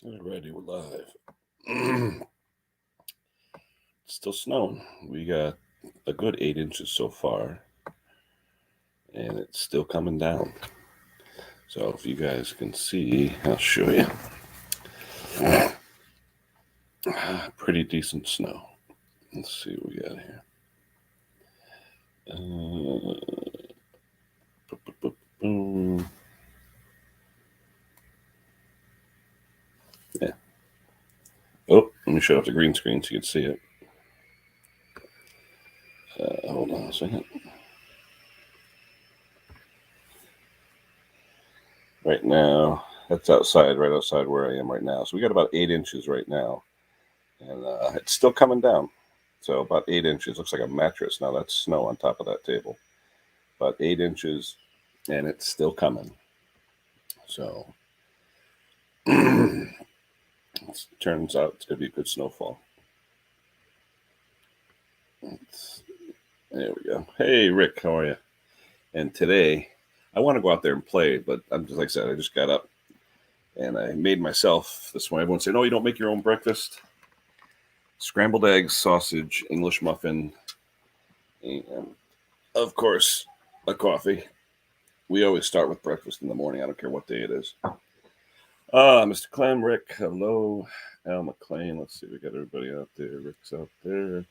Alrighty, we're live. It's still snowing. We got a good 8 inches so far, and it's still coming down. So if you guys can see, I'll show you. Pretty decent snow. Let's see what we got here. Yeah. Oh, let me show up the green screen so you can see it. Hold on a second. Right now, that's outside, right outside where I am right now. So we got about 8 inches right now, and it's still coming down. So about 8 inches. Looks like a mattress. Now that's snow on top of that table. About 8 inches, and it's still coming. So it turns out it's gonna be a good snowfall. There we go. Hey Rick, how are you? And today, I want to go out there and play, but I'm just like I said, I just got up and I made myself this morning. Everyone said, "No, you don't make your own breakfast." Scrambled eggs, sausage, English muffin, and of course, a coffee. We always start with breakfast in the morning. I don't care what day it is. Mr. Clem, Rick, hello. Al McLean, let's see, we got everybody out there. Rick's out there.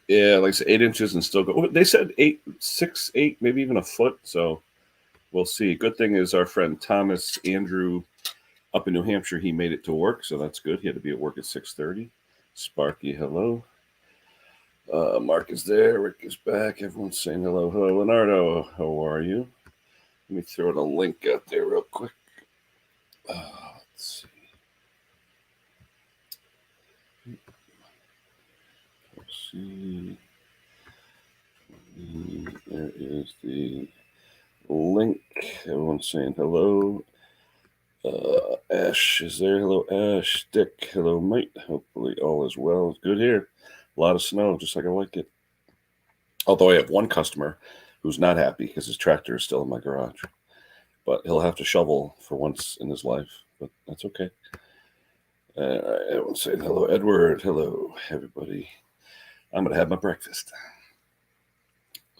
Yeah, like I said, 8 inches and still go. They said 8, 6, 8, maybe even a foot. So we'll see. Good thing is our friend Thomas Andrew up in New Hampshire, he made it to work, so that's good. He had to be at work at 6:30. Sparky, hello. Mark is there. Rick is back. Everyone's saying hello. Hello, Leonardo. How are you? Let me throw the link out there real quick. Let's see. Let's see. There is the link. Everyone's saying hello. Ash is there. Hello, Ash. Dick. Hello, mate. Hopefully all is well. Good here. A lot of snow, just like I like it. Although I have one customer who's not happy because his tractor is still in my garage. But he'll have to shovel for once in his life. But that's okay. Everyone's saying hello, Edward. Hello, everybody. I'm going to have my breakfast.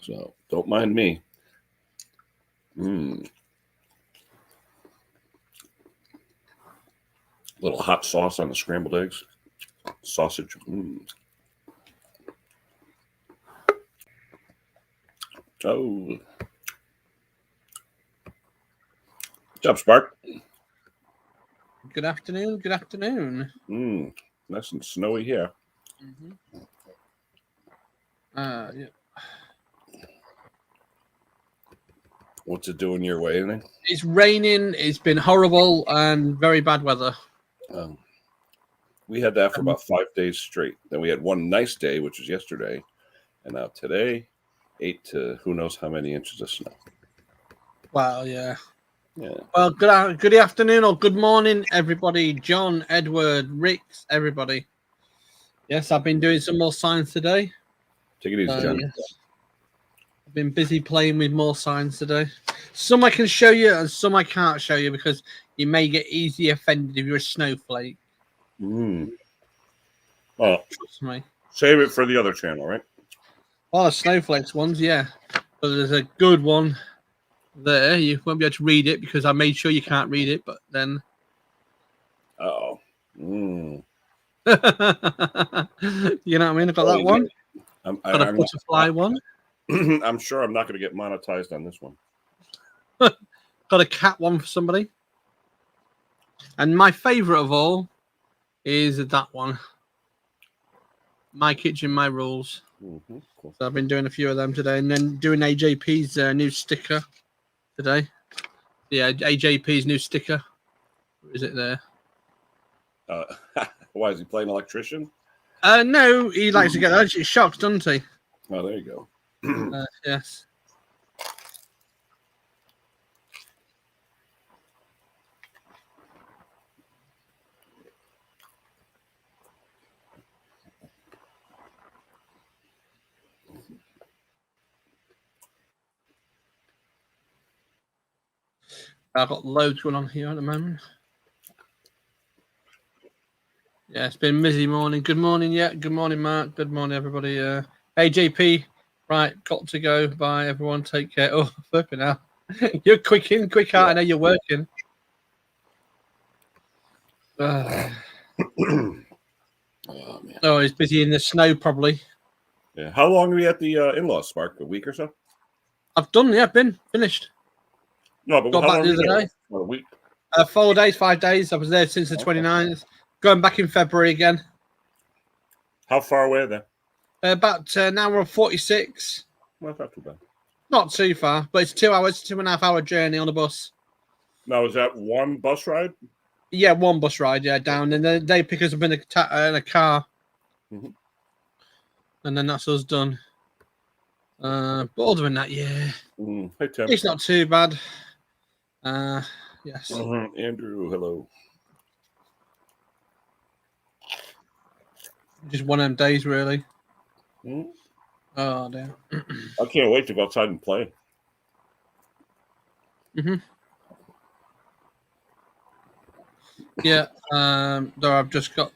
So don't mind me. Little hot sauce on the scrambled eggs, sausage. Oh, good job, Spark. Good afternoon. Good afternoon. Nice and snowy here. Yeah. What's it doing your way, anything? It's raining. It's been horrible and very bad weather. We had that for about 5 days straight. Then we had one nice day, which was yesterday, and now today, 8 to who knows how many inches of snow. Wow, yeah. Yeah. Well, good afternoon or good morning, everybody. John, Edward, Ricks, everybody. Yes, I've been doing some more signs today. Take it easy, John. Yes. I've been busy playing with more signs today. Some I can show you and some I can't show you because you may get easily offended if you're a snowflake. Well, trust me. Save it for the other channel, right? Oh, the snowflakes ones, yeah. But there's a good one there. You won't be able to read it because I made sure you can't read it, but then. Oh. You know what I mean? I've got that one. Got a butterfly one. I'm sure I'm not going to get monetized on this one. Got a cat one for somebody. And my favorite of all is that one. My Kitchen, My Rules. Cool. So I've been doing a few of them today, and then doing AJP's new sticker today. Yeah, AJP's new sticker. Is it there? Why is he playing electrician? No, he likes to get that. It's shocked, doesn't he? Oh, there you go. Yes. I've got loads going on here at the moment. Yeah, it's been a busy morning. Good morning, yeah. Good morning, Mark. Good morning, everybody. Hey, JP. Right, got to go. Bye, everyone. Take care. Oh, flipping out. You're quick in, quick out. I know you're working. Oh, man. Oh, he's busy in the snow, probably. Yeah. How long were you at the in-laws, Spark? A week or so? I've done, yeah, been finished. No, but Got how back long the were you other there? day. A week. 4 days, 5 days. I was there since the 29th. Going back in February again. How far away then? About an hour and 46. Well, not too bad. Not too far, but it's 2 hours, 2.5 hour journey on a bus. Now, is that one bus ride? Yeah, one bus ride, yeah, down. And then they pick us up in a car. Mhm. And then that's us done. But other than that, yeah. Hey, Tim. It's not too bad. Yes. Andrew, hello. Just one of them days, really. Mhm. Oh, damn. I can't wait to go outside and play. Yeah. Though I've got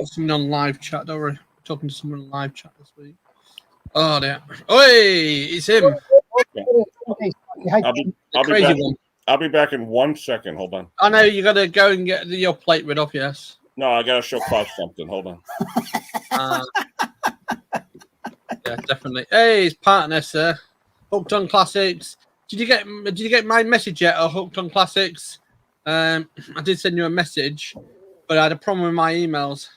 someone on live chat. Don't worry. Talking to someone on live chat this week. Oh, damn. Oi, it's him. Okay. Hi. I'll be Crazy back. one. I'll be back in 1 second. Hold on. I know you got to go and get your plate rid of. Yes. No, I gotta show Klaus something. Hold on. Yeah, definitely. Hey, it's partner, sir. Hooked on Classics. Did you get my message yet? Or Hooked on Classics? I did send you a message, but I had a problem with my emails.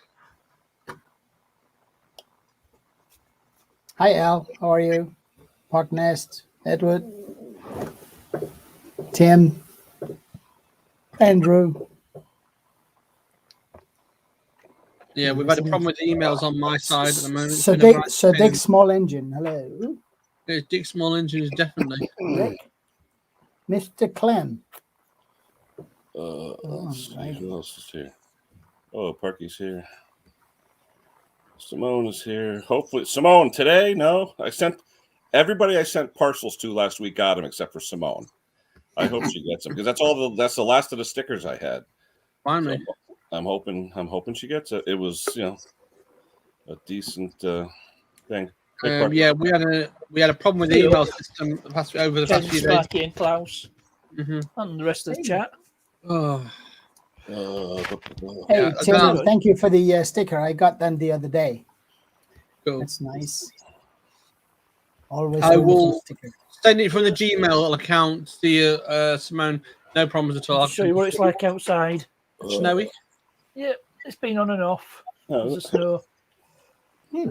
Hi, Al. How are you? Park Nest, Edward, Tim, Andrew. Yeah, we've had a problem with emails on my side at the moment. It's So been a Dick, right so pain. Dick Small Engine. Hello, It's Dick Small Engines, definitely. Rick, Mr. Clem. Let's see, right. who else is here? Oh, Parky's here. Simone is here. Hopefully, Simone today. No, I sent everybody I sent parcels to last week got them except for Simone. I hope she gets them because that's the last of the stickers I had. Finally. So I'm hoping she gets it. It was a decent thing. Hey, Parky. Yeah, we had a problem with the email system over the past few days. Sparky and Klaus Mm-hmm. and the rest of the chat. Oh, Hey, Yeah, Tim, no. thank you for the sticker. I got them the other day. cool. That's nice. Always I a little will- sticker. Send it from the Gmail account to you, Simone. No problems at all. I'll show you what it's like outside. Snowy. Yeah, it's been on and off. Oh, There's a snow. Hmm.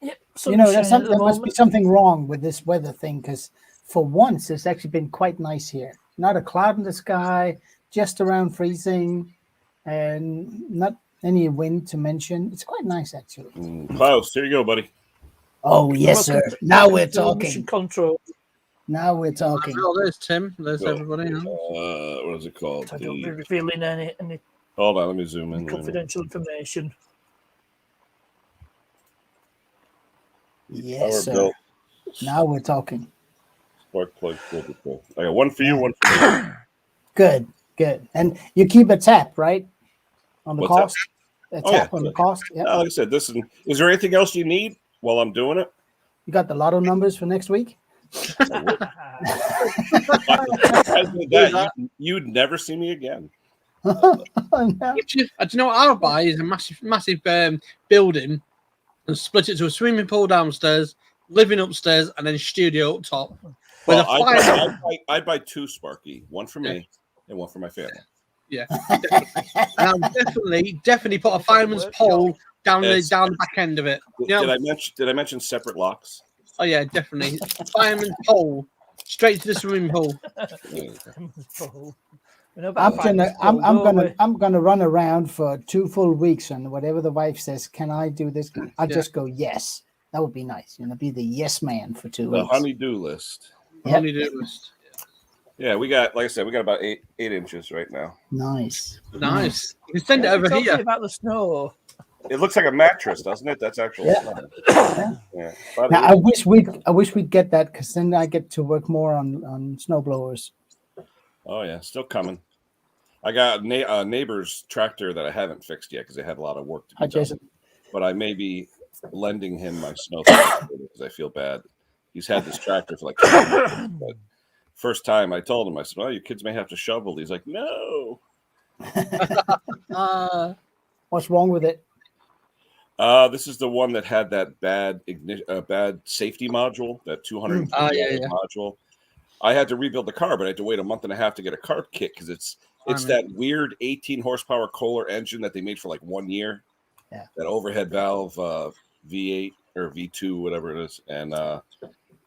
Yeah, You know, sun's shining at the there must be moment. something wrong with this weather thing because for once it's actually been quite nice here. Not a cloud in the sky, just around freezing, and not any wind to mention. It's quite nice actually. Klaus, here you go, buddy. Oh yes, sir. Now we're Welcome to Mission talking. Control. Now we're talking. Oh, there's Tim. There's Go. everybody. Huh? What is it called? I don't be revealing any Hold on, let me zoom in. confidential information. Yes, Power sir. Bill, Now we're talking. spark plug, filter plug. I got one for you, one for me. Good, good. And you keep a tap, right? On the What's that? cost? A Oh, yeah. tap on the cost. Yeah. Like I said, is there anything else you need while I'm doing it? You got the lotto numbers for next week? You'd never see me again. Oh, no. Do you know what I'll buy? Is a massive building and split it to a swimming pool downstairs, living upstairs, and then studio up top. With Well, a fire. I'd buy two Sparky, one for me and one for my family. Yeah, definitely. And I'll definitely put a fireman's pole down Yes. the back end of it. You know? Did I mention separate locks? Oh yeah, definitely. Fireman's pole straight to the swimming pool. I'm gonna run around for 2 full weeks, and whatever the wife says, can I do this? I'll Yeah. just go yes. That would be nice. Be the yes man for 2 The weeks. honey-do list. Yep. Only do list. Yeah, we got, like I said, we got about eight inches right now. Nice. Nice. You can send it over Talking here. about the snow. It looks like a mattress, doesn't it? That's actually Yeah. yeah. About Now eight- I wish we'd get that because then I get to work more on snowblowers. Oh yeah, still coming. I got a neighbor's tractor that I haven't fixed yet because they had a lot of work to Hi, be done. Jason. But I may be lending him my snow because I feel bad. He's had this tractor for like 20 years, but first time I told him, I said, "Well, your kids may have to shovel." He's like, "No." What's wrong with it? This is the one that had that bad bad safety module, that 250 yeah. module. I had to rebuild the car, but I had to wait a month and a half to get a carb kit because it's that weird 18 horsepower Kohler engine that they made for like 1 year. Yeah. That overhead valve V8 or V2, whatever it is. And I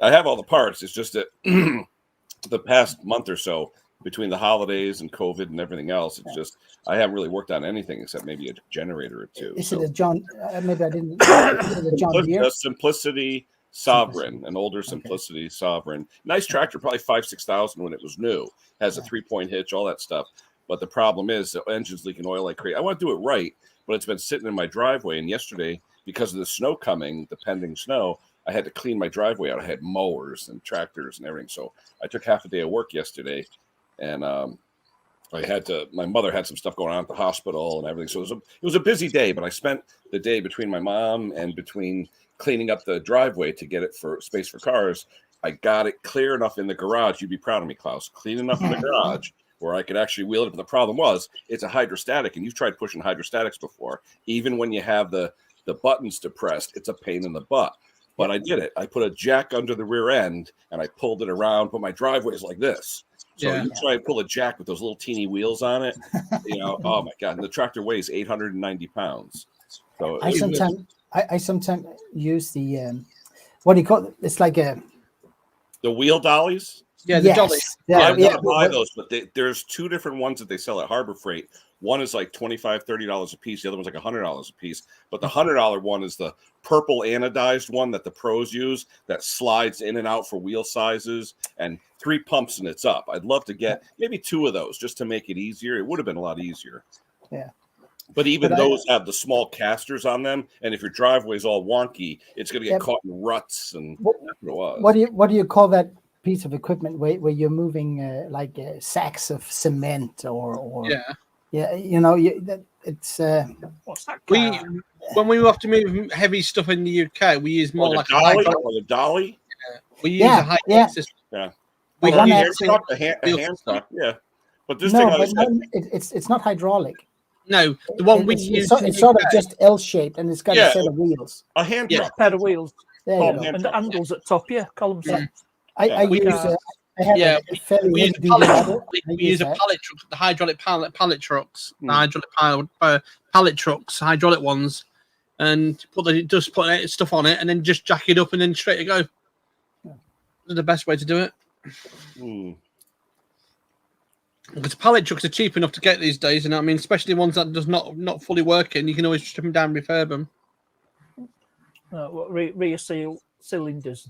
have all the parts. It's just that the past month or so, between the holidays and COVID and everything else, it's just I haven't really worked on anything except maybe a generator or two. Is it a John? Maybe I didn't. Is it a John Deere? Simplicity Sovereign, an older Simplicity Sovereign. Nice tractor, probably 5,000-6,000 when it was new. Has a 3-point hitch, all that stuff. But the problem is the engine's leaking oil like crazy. I want to do it right, but it's been sitting in my driveway. And yesterday, because of the snow coming, the pending snow, I had to clean my driveway out. I had mowers and tractors and everything. So I took half a day of work yesterday, and I had to. My mother had some stuff going on at the hospital and everything. So it was a busy day. But I spent the day between my mom and between cleaning up the driveway to get it for space for cars. I got it clear enough in the garage. You'd be proud of me, Klaus. Clean enough in the garage where I could actually wheel it. But the problem was it's a hydrostatic, and you've tried pushing hydrostatics before. Even when you have the buttons depressed, it's a pain in the butt. But I did it. I put a jack under the rear end, and I pulled it around. But my driveway is like this. So you try and pull a jack with those little teeny wheels on it. Oh my God. And the tractor weighs 890 pounds. So I sometimes use the what do you call it? It's like a the wheel dollies. Yeah, the dolly. I'm gonna buy those, but there's two different ones that they sell at Harbor Freight. One is like $25-$30 a piece. The other one's like $100 a piece. But the $100 one is the purple anodized one that the pros use that slides in and out for wheel sizes, and 3 pumps and it's up. I'd love to get maybe 2 of those just to make it easier. It would have been a lot easier. Yeah. But even those have the small casters on them, and if your driveway's all wonky, it's going to get caught in ruts. And what do you call that piece of equipment where you're moving like sacks of cement or it's What's that? When we have to move heavy stuff in the UK, we use more like a dolly. We use a high system. Yeah. We a hand truck. Yeah. But this it's not hydraulic. No, the one we use. It's sort of just L-shaped, and it's got a set of wheels. A hand truck. A pair of wheels. And the handles at top, columns. I use. We use a pallet truck, the hydraulic pallet trucks, the hydraulic pallet trucks, hydraulic ones, and put stuff on it, and then just jack it up, and then straight to go. That's the best way to do it. Because pallet trucks are cheap enough to get these days, and I mean, especially ones that does not fully working, you can always strip them down, refurb them. Rear cylinders.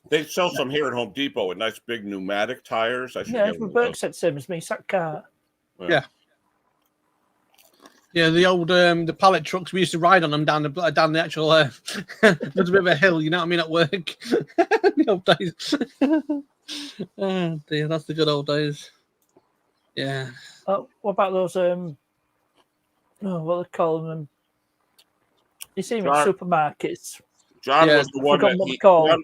They sell some here at Home Depot with nice big pneumatic tires. Burke said same as me. Sack car. Yeah, the old the pallet trucks, we used to ride on them down the actual. There's a bit of a hill, you know what I mean, at work. The old days. Oh dear, that's the good old days. Yeah. What about those? What they call them? You see them in supermarkets. John was the one that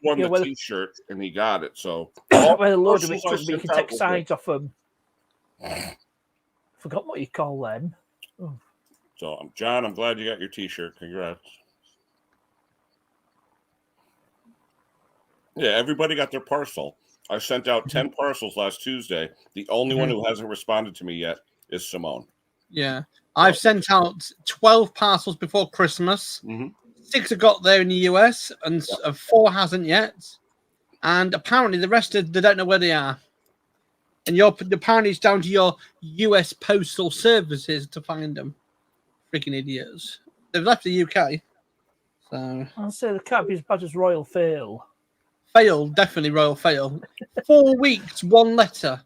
won the T-shirt, and he got it. So where the load of it but you can take sides off them. Forgot what you call them. So, John, I'm glad you got your T-shirt. Congrats. Yeah, everybody got their parcel. I sent out 10 parcels last Tuesday. The only one who hasn't responded to me yet is Simone. Yeah. I've sent out 12 parcels before Christmas. 6 have got there in the US, and 4 hasn't yet. And apparently the rest they don't know where they are. And apparently it's down to your US postal services to find them. Freaking idiots. They've left the UK. So I'll say they can't be as bad as Royal Fail. Fail, definitely royal fail. 4 weeks, 1 letter.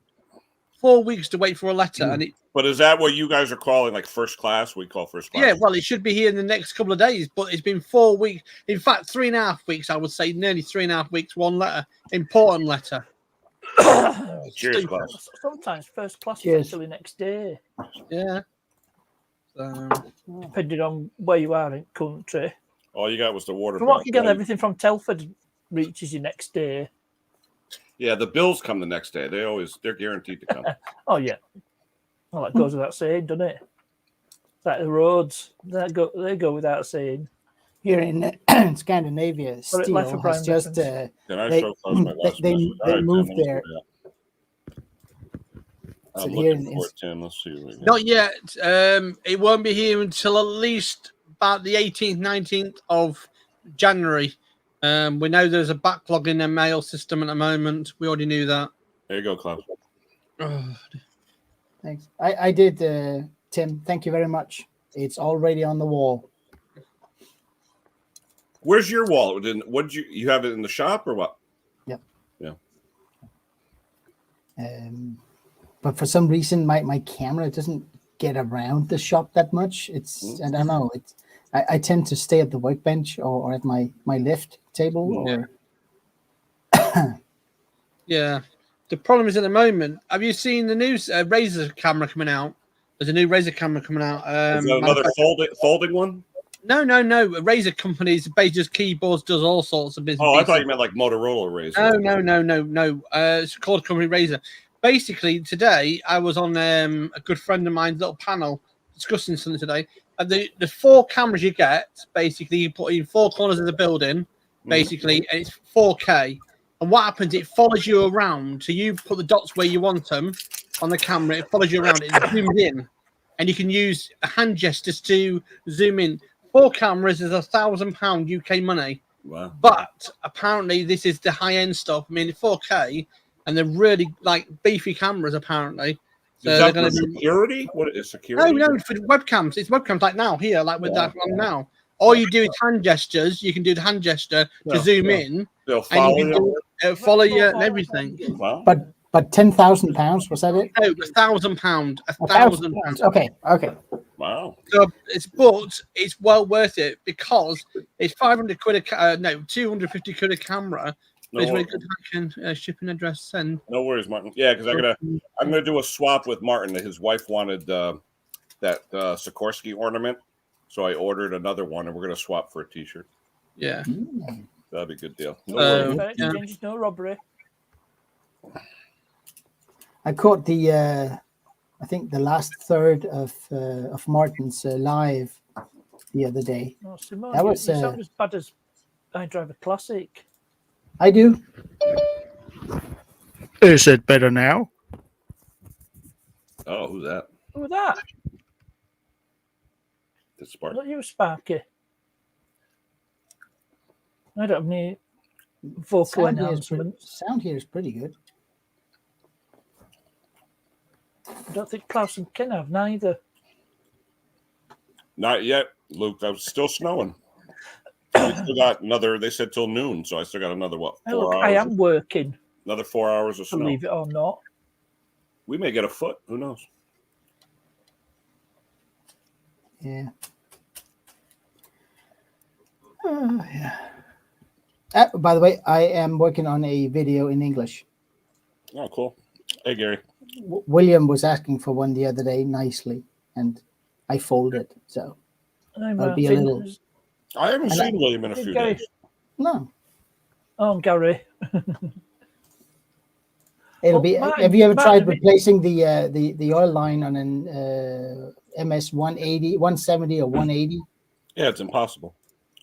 4 weeks to wait for a letter. And but is that what you guys are calling like first class? We call first class. Yeah, well, it should be here in the next couple of days, but it's been 4 weeks. In fact, 3.5 weeks, I would say, nearly 3.5 weeks, 1 letter. Important letter. Cheers, Stupid. Klaus. Sometimes first class is Cheers. actually next day, Yeah. So, depending on where you are in country. All you got was the water From bill. what I can get, everything from Telford reaches you next day. Yeah, the bills come the next day. They're guaranteed to come. Oh yeah, well that goes without saying, doesn't it? It's like the roads, they go without saying. Here in Scandinavia, Got it, steel Life of has Brian just reference. Can I they show Klaus my last they message? All right, moved Tim, let's their. go, yeah. So I'm here looking in- for it, Tim. Let's see. What we got. not yet. It won't be here until at least about the 18th, 19th of January. We know there's a backlog in their mail system at the moment. We already knew that. There you go, Klaus. Thanks. I did, Tim. Thank you very much. It's already on the wall. Where's your wallet? What did you have it in the shop or what? Yep. Yeah. But for some reason, my camera doesn't get around the shop that much. It's I don't know. I tend to stay at the workbench or at my lift table. Or Yeah. The problem is at the moment. Have you seen the new Razer camera coming out? There's a new Razer camera coming out. Is that another folding one? No. Razer companies, basically just keyboards, does all sorts of business. Oh, I thought you meant like Motorola Razer. No. It's called company Razer. Basically, today I was on a good friend of mine's little panel discussing something today. And the 4 cameras you get, basically, you put in 4 corners of the building, basically, and it's 4K. And what happens? It follows you around. So you put the dots where you want them on the camera. It follows you around. It zooms in, and you can use hand gestures to zoom in. 4 cameras is £1,000 UK money. Wow. But apparently, this is the high end stuff. I mean, 4K, and they're really like beefy cameras. Apparently, so Is they're that going for to do. security? What is security? No, for webcams. It's webcams like now here, like with that one now. All you do is hand gestures. You can do the hand gesture to zoom in, They'll and follow you can you. follow you and everything. Wow. but £10,000 was that it? No, £1,000. £1,000. Okay. Wow. So it's well worth it because it's 500 quid. 250 quid a camera. No, It's really good. Shipping address send. no worries, Martin. Yeah, because I'm gonna do a swap with Martin. His wife wanted that Sikorsky ornament, so I ordered another one, and we're gonna swap for a T-shirt. Yeah. That'd be a good deal. No Um, worries. Yeah. Exchange, no robbery. I caught the I think the last third of Martin's live the other day. Oh, Simone, That was, you sound as bad as I Drive a Classic. I do. Is it better now? Oh, who's that? Who was that? The Spark. Not you, Sparky. I don't have any vocal announcements. Sound here is pretty good. I don't think Klaus and Ken have neither. Not yet, Luke. I was still snowing. We still got another. They said till noon, so I still got another what? Hey, 4 look, hours. I am working, Another 4 hours of snow. believe it or not. We may get a foot. Who knows? Yeah. Yeah. By the way, I am working on a video in English. Oh, cool. Hey, Gary. William was asking for one the other day nicely, and I folded. So I'll be a little- I haven't And seen William in a few Gary. days. no, Oh, Gary. it'll be. Martin- Have you ever Martin, tried have you- replacing the oil line on an MS 180, 170, or 180? Yeah, it's impossible.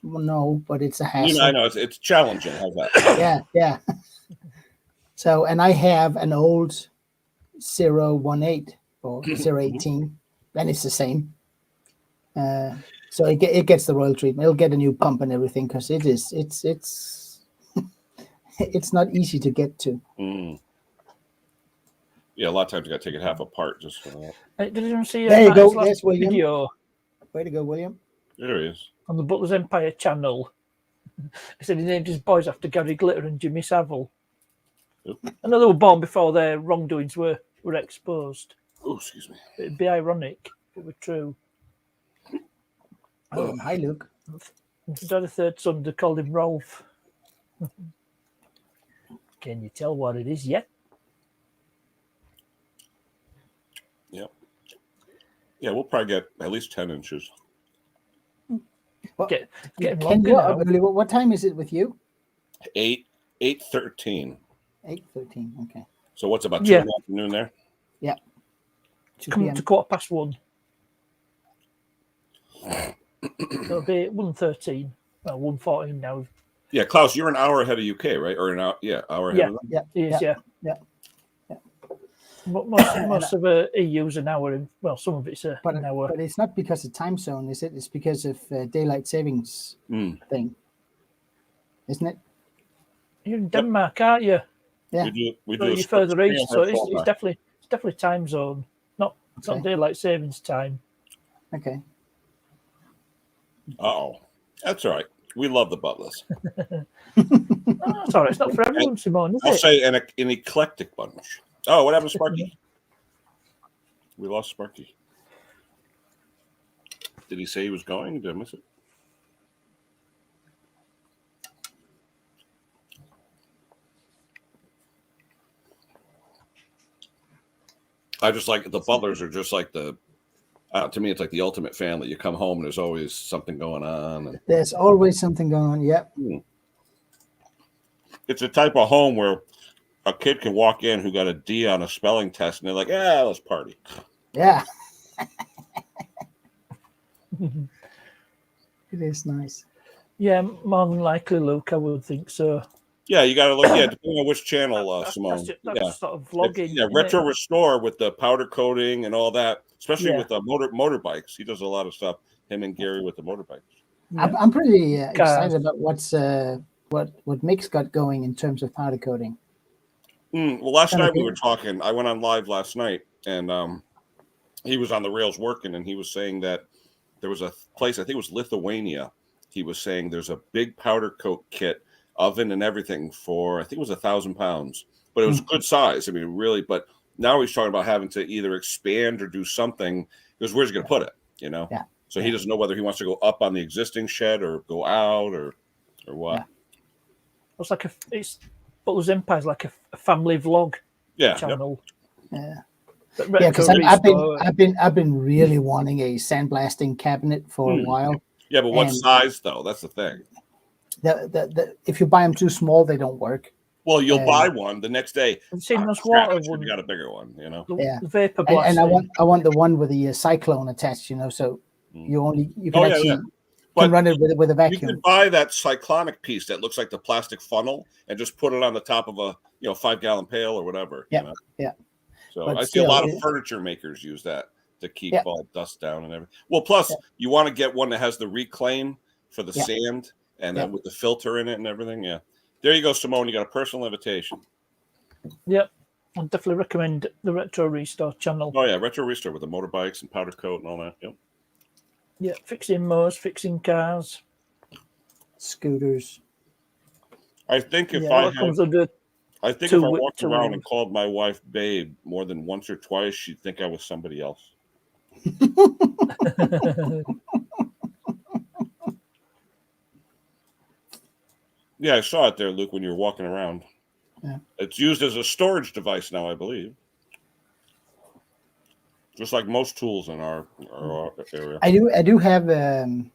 Well, no, but it's a hassle. I know it's challenging. How's that? Yeah. So, and I have an old 018 or 018, and it's the same. So it gets the royal treatment. It'll get a new pump and everything because it's it's not easy to get to. Mm. Yeah, a lot of times you got to take it half apart just for that. Hey, did anyone see There you Matt's go. last Yes, William. video Way to go, William. There he is. on the Butler's Empire channel? He said he named his boys after Gary Glitter and Jimmy Savile. Yep. I know they were born before their wrongdoings were exposed. Oh, excuse me. It'd be ironic if it were true. Oh, hi, Luke. If he had a third son, they called him Rolf. Can you tell what it is yet? Yeah, we'll probably get at least 10 inches. Well, Get Ken, longer now. what time is it with you? 8:13. 8:13. Okay. So what's about 2 Yeah. in the afternoon there? 2 Coming p.m. up to 1:15. It'll be 1:13. Well, 1:14 now. Yeah, Klaus, you're an hour ahead of UK, right? Or an hour? Yeah, hour ahead Yeah. of them. Yeah. It is, Yeah. yeah. Yeah. Most of the EU's an hour. Well, some of it's an hour. But it's not because of time zone, is it? It's because of daylight savings thing, isn't it? You're in Denmark, aren't you? Yeah. We So do. you're further east, so it's it's definitely time zone, not Okay. daylight savings time. Okay. Oh, that's all right. We love the Butlers. Oh, sorry, it's not for everyone, Simone, is I'll it? say an eclectic bunch. Oh, what happened to Sparky? We lost Sparky. Did he say he was going? Did I miss it? I just like the Butlers are just like the. To me, it's like the ultimate family. You come home and there's always something going on. And There's always something going on. Yep. it's a type of home where a kid can walk in who got a D on a spelling test and they're like, "Yeah, let's party." Yeah. It is nice. Yeah, more than likely, Luke, I would think so. Yeah, you got to look. Yeah, depending on which channel, Simone. That's sort of vlogging. Yeah, isn't Retro it? Restore with the powder coating and all that, especially Yeah. with the motorbikes. He does a lot of stuff. Him and Gary with the motorbikes. Yeah. I'm pretty Cars. excited about what Mick's got going in terms of powder coating. Well, last Kinda night we cool. were talking. I went on live last night, and he was on the rails working, and he was saying that there was a place, I think it was Lithuania. He was saying there's a big powder coat kit, oven and everything for, I think it was 1,000 pounds, but it was good size. I mean, really. But now he's talking about having to either expand or do something because where's he going to put it? You know. Yeah. So he doesn't know whether he wants to go up on the existing shed or go out or what. Yeah. It's like it's Butler's Empire is like a family vlog Yeah. channel. Yeah. But Yeah, because Retro I've been really wanting a sandblasting cabinet for a while. Yeah, but what And- size though? That's the thing. If you buy them too small, they don't work. Well, you'll buy one the next day. I've seen those Crap, water I should have ones. got a bigger one. You know. Yeah. The vapor And blasting. I want the one with the cyclone attached. You know, so you can Oh, yeah, actually yeah. you But can run it with a You vacuum. could buy that cyclonic piece that looks like the plastic funnel and just put it on the top of a 5-gallon pail or whatever. Yeah, You know? yeah. So But I see a lot still, of furniture makers use that to keep Yeah. all dust down and everything. Well, plus you want to get one that has the reclaim for the Yeah. sand and Yeah. then with the filter in it and everything. Yeah. There you go, Simone. You got a personal invitation. Yep. I definitely recommend the Retro Restore channel. Oh yeah, Retro Restore with the motorbikes and powder coat and all that. Yep. Yeah, fixing motors, fixing cars. Scooters. I think if What comes under I think two if I wi- walked two around wheels. and called my wife babe more than once or twice, she'd think I was somebody else. Yeah, I saw it there, Luke, when you were walking around. Yeah. It's used as a storage device now, I believe. Just like most tools in our area. I do have one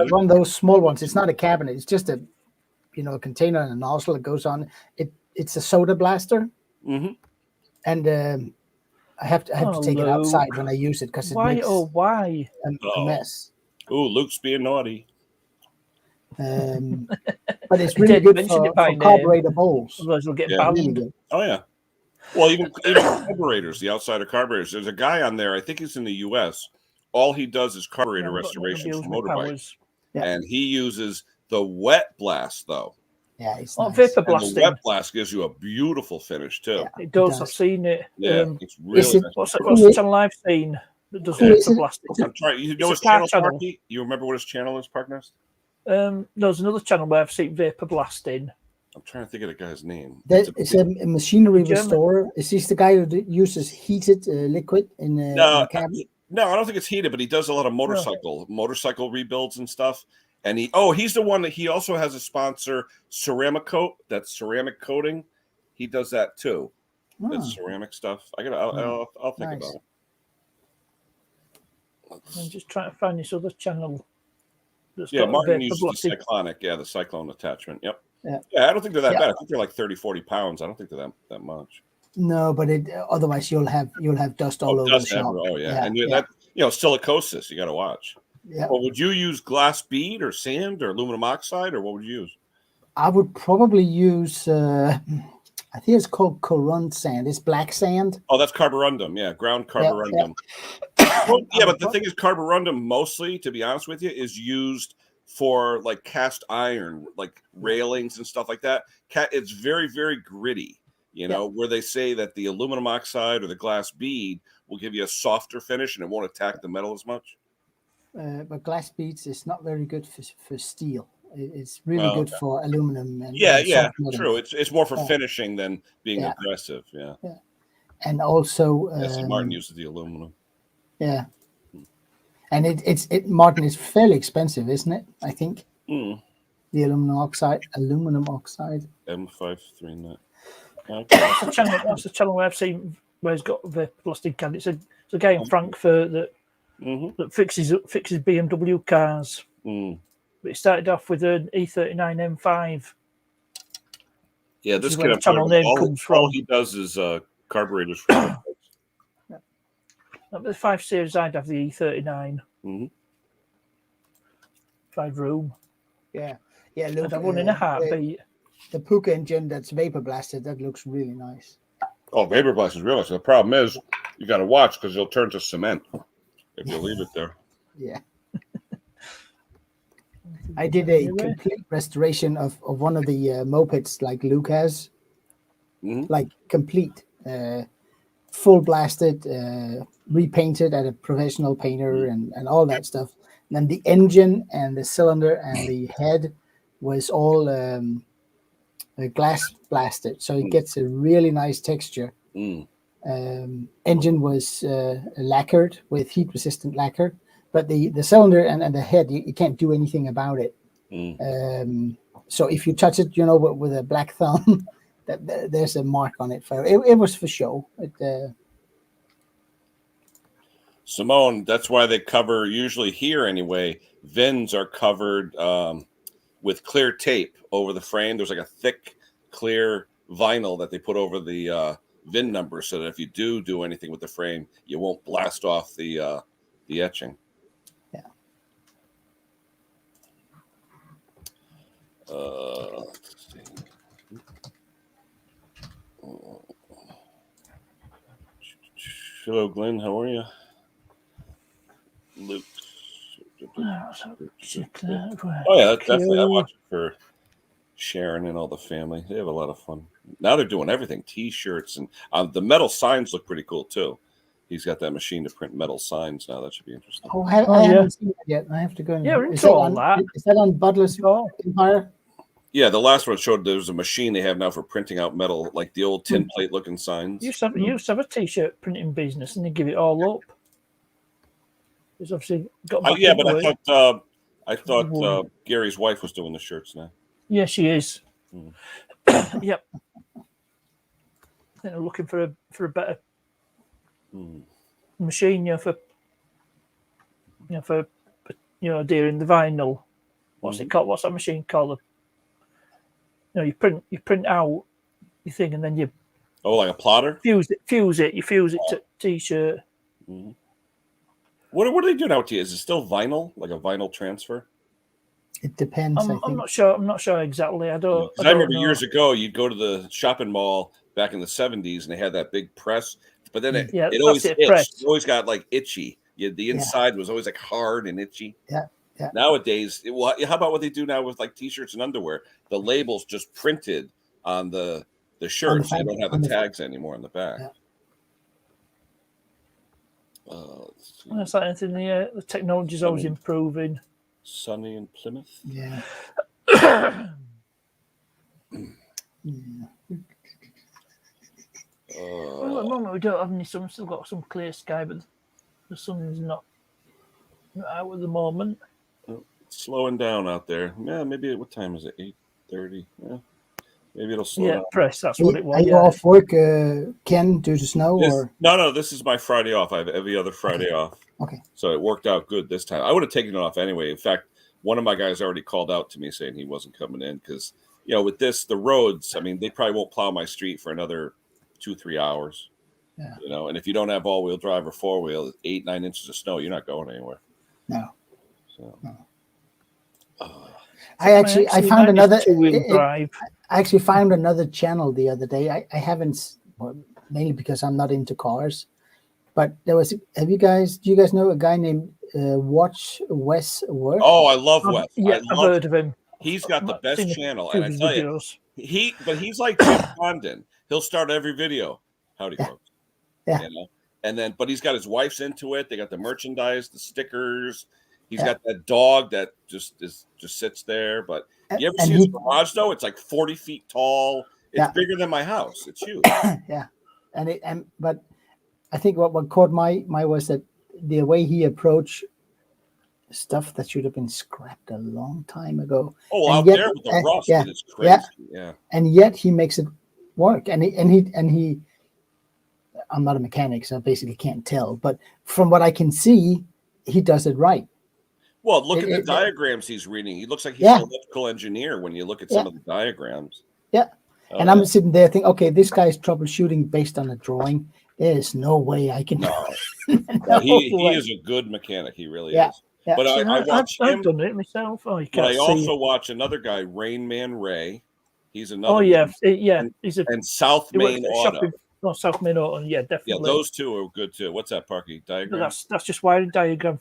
of those small ones. It's not a cabinet. It's just a container and a nozzle that goes on. It's a soda blaster, Mm-hmm. and I have to Oh, take it Luke. outside when I use it because it why? makes Oh, why? a mess. Ooh, Luke's being naughty. But it's You really did good mention for it by name. carburetor bowls. Otherwise, we'll get Yeah. Really banned. good. Oh yeah. Well, even carburetors, the outside of carburetors. There's a guy on there. I think he's in the U.S. All he does is carburetor Yeah, but restorations for nobody motorbikes, powers. Yeah. and he uses the wet blast though. Yeah, it's Oh, nice. vapor And the blasting. wet blast gives you a beautiful finish too. Yeah. It does. It I've does. seen it. Yeah, it's really. Is it- nice. What's Who the is- channel I've seen that does Who is vapor it? blasting? I'm trying. You know It's his a car channel, channel. Sparky? You remember what his channel is, Parknest? There's another channel where I've seen vapor blasting. I'm trying to think of the guy's name. It's a machinery German. restorer. Is this the guy who uses heated liquid in No, the cabinet? no, I don't think it's heated, but he does a lot of motorcycle rebuilds and stuff. And he's the one that he also has a sponsor, Ceramic Coat. That's ceramic coating. He does that too. That's ceramic stuff. I'll think Nice. about it. I'm just trying to find this other channel that's Yeah, got a Martin vapor uses the blasted. cyclonic. Yeah, the cyclone attachment. Yep. Yeah. I don't think they're that Yeah. bad. I think they're like 30, 40 pounds. I don't think they're that much. No, but otherwise you'll have dust all over the Dust shop. everywhere. Oh, yeah. Yeah, And yeah. that, silicosis, you got to watch. Yeah. Well, would you use glass bead or sand or aluminum oxide, or what would you use? I would probably use. I think it's called Corund sand. It's black sand. Oh, that's carborundum. Yeah, ground carborundum. Well, yeah, but the thing is, carborundum mostly, to be honest with you, is used for like cast iron, like railings and stuff like that. It's very, very gritty, where they say that the aluminum oxide or the glass bead will give you a softer finish and it won't attack the metal as much. But glass beads is not very good for steel. It's really good for aluminum. And Yeah, soft true. It's more for Yeah. finishing than being Yeah. aggressive. Yeah. And also, See, Martin uses the aluminum. yeah. And Martin is fairly expensive, isn't it? I think the aluminum oxide. M539. That's the channel where I've seen where he's got the plastic can. It's a guy in Frankfurt that fixes BMW cars. But it started off with an E39 M5. Yeah, this where kid, the channel name comes from. all he does is carburetors for The 5 Series, I'd have the E39. 5 room. Yeah. Look, I'd run in a heartbeat. The Puka engine that's vapor blasted, that looks really nice. Oh, vapor blast is real nice. The problem is you got to watch because it'll turn to cement if you leave it there. Yeah. I did a complete restoration of one of the mopeds like Luke has. Like complete, full blasted, repainted at a professional painter and all that stuff. And then the engine and the cylinder and the head was all glass blasted. So it gets a really nice texture. Engine was lacquered with heat resistant lacquer. But the cylinder and the head, you can't do anything about it. So if you touch it, with a black thumb, there's a mark on it. It was for show. Simone, that's why they cover, usually here anyway, VINs are covered with clear tape over the frame. There's like a thick, clear vinyl that they put over the VIN number so that if you do anything with the frame, you won't blast off the etching. Let's see. Hello, Glenn. How are you? Luke. Oh yeah, definitely. I watch it for Sharon and all the family. They have a lot of fun. Now they're doing everything: T-shirts and the metal signs look pretty cool too. He's got that machine to print metal signs now. That should be interesting. I haven't seen that yet. I have to go. Yeah, we're into all that. Is that on Butler's Empire? Yeah, the last one showed there's a machine they have now for printing out metal, like the old tin plate looking signs. You used to have a T-shirt printing business, and they give it all up. It's obviously got. Back Yeah, but I thought Gary's wife was doing the shirts now. Yeah, she is. Yep. I think they're looking for a better machine, for adhering the vinyl. What's it called? What's that machine called? You print out your thing and then you like a plotter? Fuse it to T-shirt. What do they do now? Is it still vinyl, like a vinyl transfer? It depends. I'm not sure. I'm not sure exactly. I remember years ago, you'd go to the shopping mall back in the 70s, and they had that big press. But then it always itched. It always got like itchy. The inside was always like hard and itchy. Yeah. Nowadays, how about what they do now with like T-shirts and underwear? The label's just printed on the shirts. They don't have the tags anymore on the back. That's like anything. The technology is always improving. Sunny in Plymouth. Yeah. Well, at the moment we don't have any sun. We've still got some clear sky, but the sun is not out at the moment. Slowing down out there. Yeah, maybe. What time is it? 8:30. Yeah, Maybe it'll slow Yeah, down. press. That's Are what you, it are was. you Yeah. off work, Ken, due to snow or? No. This is my Friday off. I have every other Friday off. Okay. So it worked out good this time. I would have taken it off anyway. In fact, one of my guys already called out to me saying he wasn't coming in because, with this, the roads, I mean, they probably won't plow my street for another 2-3 hours. Yeah. And if you don't have all-wheel drive or four-wheel, 8-9 inches of snow, you're not going anywhere. No. So, I found another. two-wheel drive. I actually found another channel the other day. I haven't, well, mainly because I'm not into cars, but there was. Do you guys know a guy named Watch Wes Work? oh, I love Wes. Yeah, I've heard of him. He's got the I've best seen a channel, few and I of his tell you, videos. but he's like Jim Condon. He'll start every video. Howdy, folks. Yeah. And then, but he's got his wife's into it. They got the merchandise, the stickers. He's got that dog that just sits there. But you ever see his garage though? It's like 40 feet tall. It's bigger than my house. It's huge. Yeah, but I think what caught my was that the way he approached stuff that should have been scrapped a long time ago. Oh, and out yet, there with the rust, yeah, it's crazy. Yeah. And yet he makes it work. And he I'm not a mechanic, so I basically can't tell. But from what I can see, he does it right. Well, look at the diagrams he's reading. He looks like he's an electrical engineer when you look at some of the diagrams. Yeah. And I'm sitting there thinking, okay, this guy's troubleshooting based on a drawing. There's no way I can. No, he is a good mechanic. He really is. Yeah. But I watch him. I've done it myself. Oh, you But can't I see. also watch another guy, Rain Man Ray. He's another. Oh yeah, one. yeah. He's a And South he works Main at Auto. shopping- No, South Main Auto. Yeah, definitely. Yeah, those two are good too. What's that, Parky? No, Diagram? that's just wiring diagram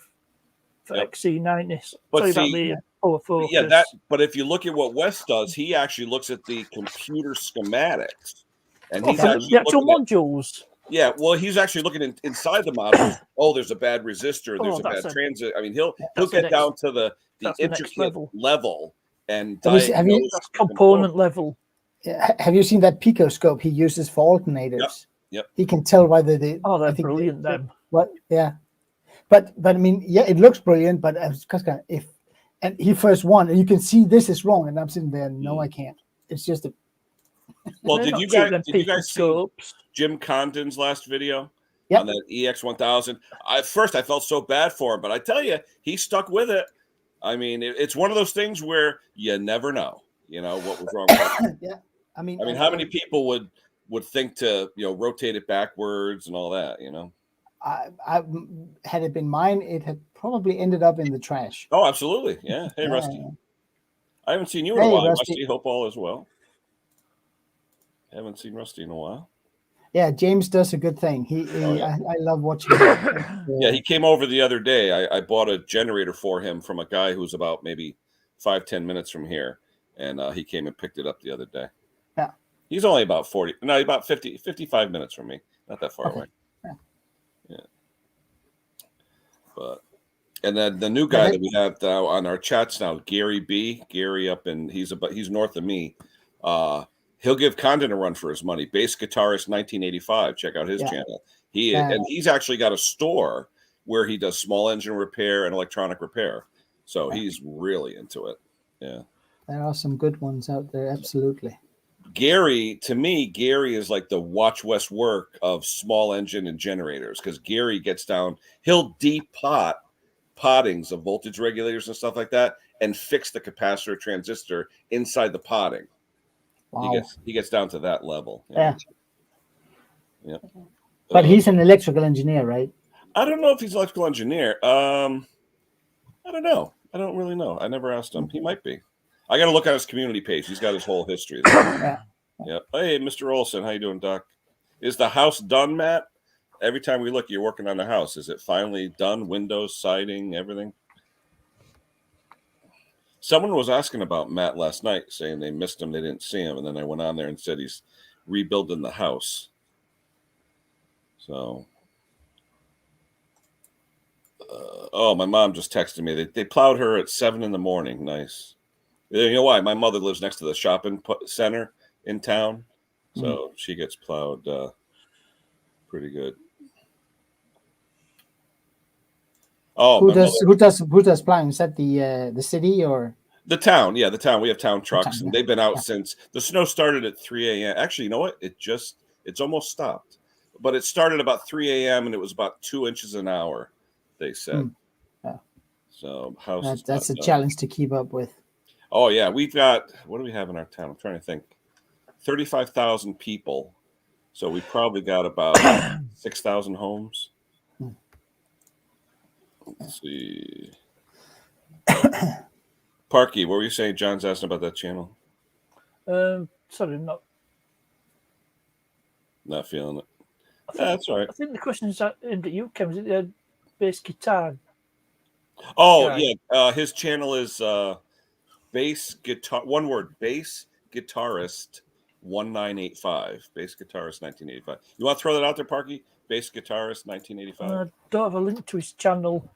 for Yep. XC90. But Sorry about see, the power focus. Yeah, that. But if you look at what Wes does, he actually looks at the computer schematics, and he's actually the actual looking at- modules. Yeah, well, he's actually looking inside the model. Oh, there's a bad resistor. There's a bad transit. I mean, he'll get down to the that's the next intricate level and Have you- diagnose That's component level. Have you seen that picoscope he uses for alternators? Yep. He can tell whether they. Oh, I they're think brilliant. Them. What? Yeah. But I mean, yeah, it looks brilliant. But and he first won, and you can see this is wrong, and I'm sitting there. No, I can't. It's just a. Well, They're did not you cheap, them guys see picoscopes. Jim Condon's last video Yep. on that EX1000? At first, I felt so bad for him, but I tell you, he stuck with it. I mean, it's one of those things where you never know, what was wrong with it. Yeah. I mean, how many people would think to, rotate it backwards and all that, I had it been mine, it had probably ended up in the trash. Oh, absolutely. Yeah. Hey, Rusty. I haven't seen you in a Hey, while. Rusty. Rusty, hope all is well. Haven't seen Rusty in a while. Yeah, James does a good thing. I love watching him. Yeah, he came over the other day. I bought a generator for him from a guy who's about maybe 5-10 minutes from here. And he came and picked it up the other day. Yeah. He's only about 55 minutes from me. Not that far away. Yeah. But, and then the new guy that we have now on our chats now, Gary B. Gary he's north of me. He'll give Condon a run for his money. Bass guitarist 1985. Check out his channel. And he's actually got a store where he does small engine repair and electronic repair. So he's really into it. Yeah. There are some good ones out there. Absolutely. To me, Gary is like the Watch Wes Work of small engine and generators, because Gary gets down, he'll pot pottings of voltage regulators and stuff like that and fix the capacitor transistor inside the potting. Wow. He gets down to that level. Yeah. Yeah. But he's an electrical engineer, right? I don't know if he's an electrical engineer. I don't know. I don't really know. I never asked him. He might be. I got to look at his community page. He's got his whole history there. Yeah. Hey, Mr. Olson, how you doing, Doc? Is the house done, Matt? Every time we look, you're working on the house. Is it finally done? Windows, siding, everything? Someone was asking about Matt last night, saying they missed him, they didn't see him, and then I went on there and said he's rebuilding the house. So, my mom just texted me. They plowed her at 7 a.m. Nice. You know why? My mother lives next to the shopping center in town, so she gets plowed pretty good. Oh, who does plowing? Is that the city or? The town. We have town trucks, town, and yeah. they've been out Yeah. since the snow started at 3 a.m. Actually, you know what? It's almost stopped, but it started about 3 a.m. and it was about 2 inches an hour. They said. Yeah. So house. That's a challenge to keep up with. Oh yeah, we've got. What do we have in our town? I'm trying to think. 35,000 people. So we probably got about 6,000 homes. Let's see. Parky, what were you saying? John's asking about that channel. Sorry, I'm Not feeling it. That's all right. I think the question is aimed at you, Kevin. Is it the bass guitar? Oh Guy? yeah, his channel is bass guitar. One word, bass guitarist 1985. Bass guitarist 1985. You want to throw that out there, Parky? Bass guitarist 1985. I don't have a link to his channel.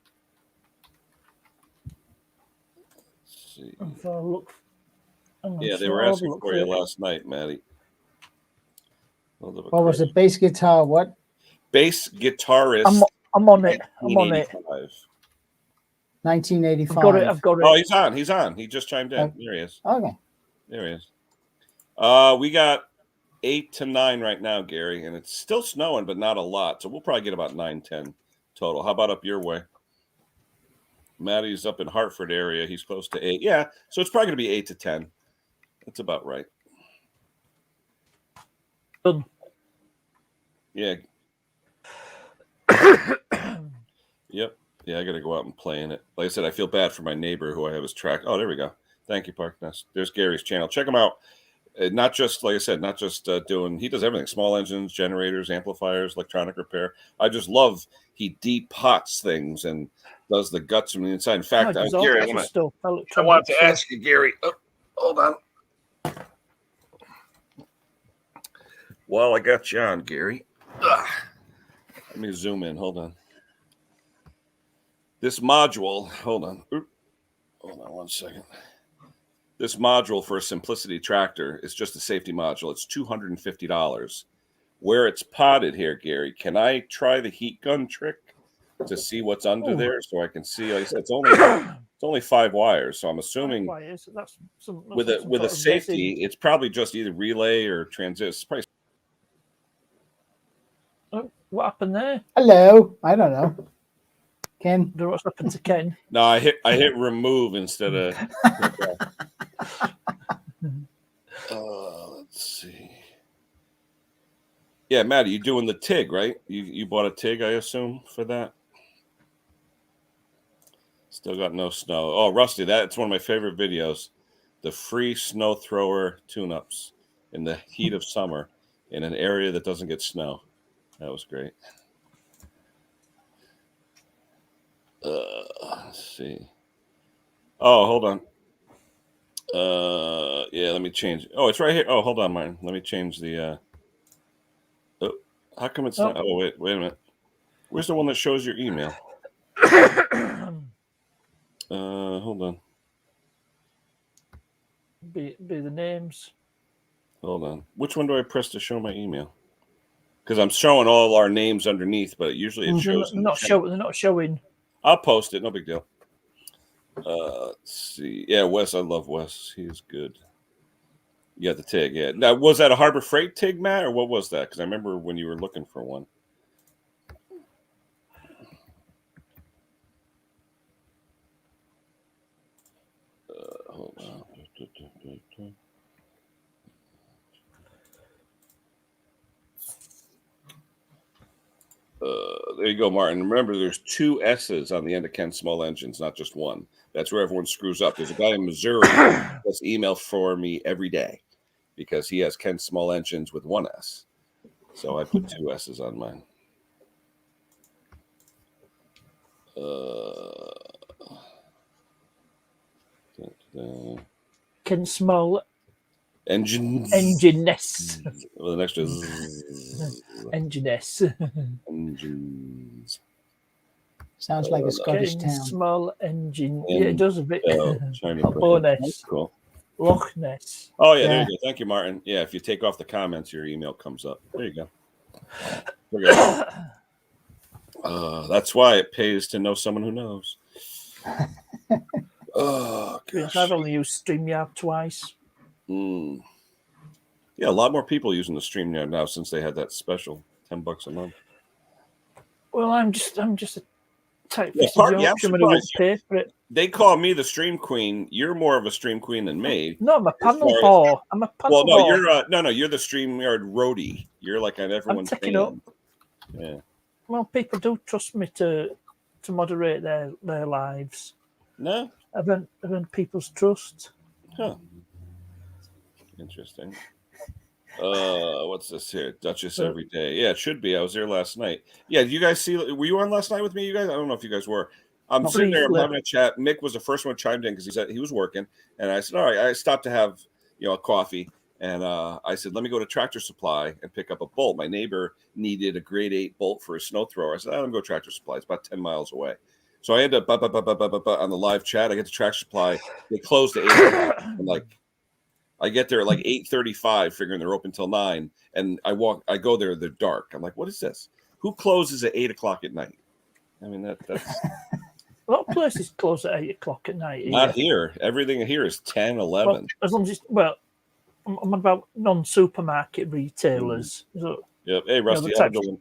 Let's see. If I look, Yeah, they were asking for you last night, Maddie. What was the bass guitar? What? Bass guitarist. I'm on it. I'm on it. 1985. I've got it. Oh, he's on. He just chimed in. There he is. Okay. There he is. We got 8 to 9 right now, Gary, and it's still snowing, but not a lot. So we'll probably get about 9, 10 total. How about up your way? Maddie's up in Hartford area. He's close to 8. Yeah, so it's probably going to be 8 to 10. That's about right. Done. Yeah. Yep. Yeah, I got to go out and play in it. Like I said, I feel bad for my neighbor who I have his track. Oh, there we go. Thank you, Parkness. There's Gary's channel. Check him out. Not just, like I said, not just doing, he does everything. Small engines, generators, amplifiers, electronic repair. I just love, he depots things and does the guts from the inside. In fact, Gary, I want to ask you, Gary. Oh, hold on. Well, I got you on, Gary. Ugh. Let me zoom in. Hold on. This module, hold on. Hold on 1 second. This module for a Simplicity tractor is just a safety module. It's $250. Where it's potted here, Gary, can I try the heat gun trick to see what's under there so I can see? Like I said, it's only 5 wires, so I'm assuming that's with a safety, it's probably just either relay or transistor. What happened there? Hello. I don't know. Ken. What's happened to Ken? No, I hit remove instead of. Let's see. Yeah, Maddie, you're doing the TIG, right? You bought a TIG, I assume, for that. Still got no snow. Oh, Rusty, that's one of my favorite videos. The free snow thrower tune-ups in the heat of summer in an area that doesn't get snow. That was great. Let's see. Oh, hold on. Yeah, let me change. Oh, it's right here. Oh, hold on, Martin. Let me change the. Oh, how come it's not? Oh, wait a minute. Where's the one that shows your email? Hold on. Be the names. Hold on. Which one do I press to show my email? Because I'm showing all our names underneath, but usually it shows. They're not showing. I'll post it. No big deal. Let's see. Yeah, Wes. I love Wes. He's good. You got the TIG. Yeah. Now, was that a Harbor Freight TIG, Matt, or what was that? Because I remember when you were looking for one. Hold on. There you go, Martin. Remember, there's 2 S's on the end of Ken Small Engines, not just one. That's where everyone screws up. There's a guy in Missouri that's email for me every day because he has Ken Small Engines with 1 S. So I put 2 S's on mine. Ken Small Engines. Enginess. Well, the next is Enginess. engines. Sounds like a Scottish Ken town. Small engine. Yeah, it does a bit. Bonus. Cool. Loch Ness. Oh, yeah, there you go. Thank you, Martin. Yeah, if you take off the comments, your email comes up. There you go. That's why it pays to know someone who knows. Oh Because gosh. I've only used StreamYard twice. Mm. Yeah, a lot more people using the StreamYard now since they had that special $10 a month. Well, I'm just a tight Yeah, fisted I'm Yorkshireman who won't surprised. pay for it. They call me the stream queen. You're more of a stream queen than me. No, I'm a As panel far as- whore. I'm a panel Well, no, whore. you're the StreamYard roadie. You're like an everyone's taking fan. Yeah. Well, people do trust me to moderate their lives. No? I've earned people's trust. Huh. Interesting. What's this here? Duchess every day. Yeah, it should be. I was there last night. Yeah, did you guys see? Were you on last night with me? You guys? I don't know if you guys were. I'm sitting there. I'm Briefly. having a chat. Mick was the first one chimed in because he said he was working, and I said, "All right." I stopped to have a coffee, and I said, "Let me go to Tractor Supply and pick up a bolt." My neighbor needed a grade 8 bolt for his snow thrower. I said, "Let me go to Tractor Supply. It's about 10 miles away." So I end up on the live chat. I get to Tractor Supply. They closed at 8. I'm like. I get there at like 8:35, figuring they're open till 9, and I go there, they're dark. I'm like, what is this? Who closes at 8:00 at night? I mean, that's A lot of places close at 8:00 at night. not here. Everything here is 10, 11. Well, as long as I'm about non-supermarket retailers. So, Yep. Hey, Rusty, the have a types- good one.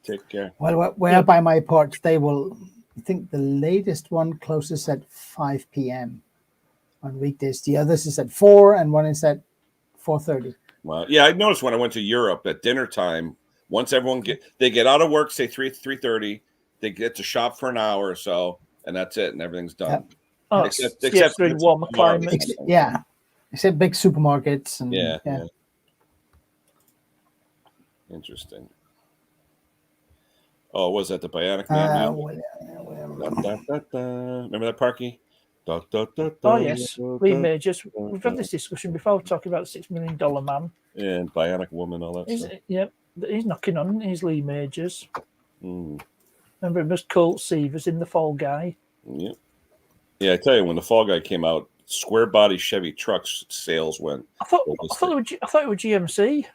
Take care. Well, where by my porch, they will. I think the latest one closes at 5 p.m. on weekdays. The others is at 4, and one is at 4:30. Wow. Yeah, I noticed when I went to Europe at dinner time. Once everyone they get out of work, say 3:30, they get to shop for an hour or so, and that's it, and everything's done. Oh, Except except in warmer markets. climates. Yeah, except big supermarkets and Yeah. Interesting. Oh, was that the Bionic Man? Remember that, Parky? Oh yes, Lee Majors. We've had this discussion before, talking about the $6 Million Man. And Bionic Woman, all that stuff. He's knocking on. He's Lee Majors. Mm. Remember him as Colt Seavers in The Fall Guy. Yep. Yeah, I tell you, when the Fall Guy came out, square body Chevy trucks sales went. I thought it was GMC. I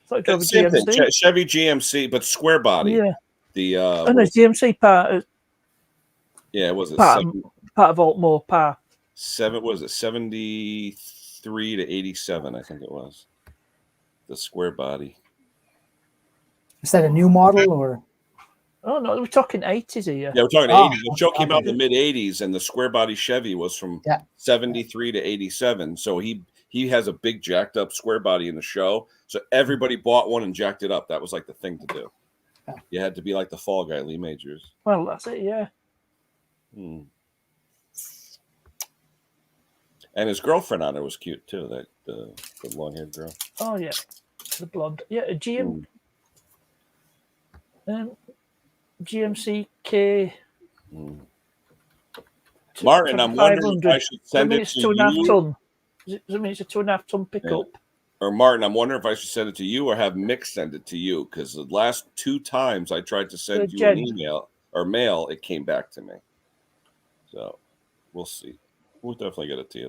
thought it drove a Same thing, GMC. Chevy GMC, but square body. Yeah. The And there's GMC part. Yeah, was it Part of Altmore Park. 73 to 87, I think it was. The square body. Is that a new model or? Oh no, we're talking 80s here. Yeah, we're talking Oh, 80s. The show came out in the mid 80s, and the square body Chevy was from 73 to 87. So he has a big jacked up square body in the show. So everybody bought one and jacked it up. That was like the thing to do. Yeah. You had to be like the Fall Guy, Lee Majors. Well, that's it. Yeah. Hmm. And his girlfriend on it was cute too. That the long haired girl. Oh yeah, the blonde. Yeah, a GMC-K. Martin, I'm wondering if I should send it to you. 2.5 ton. Does it mean it's a 2.5 ton pickup? Yeah. Or Martin, I'm wondering if I should send it to you or have Mick send it to you, because the last 2 times I tried to send you an email or mail, it came back to me. So we'll see. We'll definitely get it to you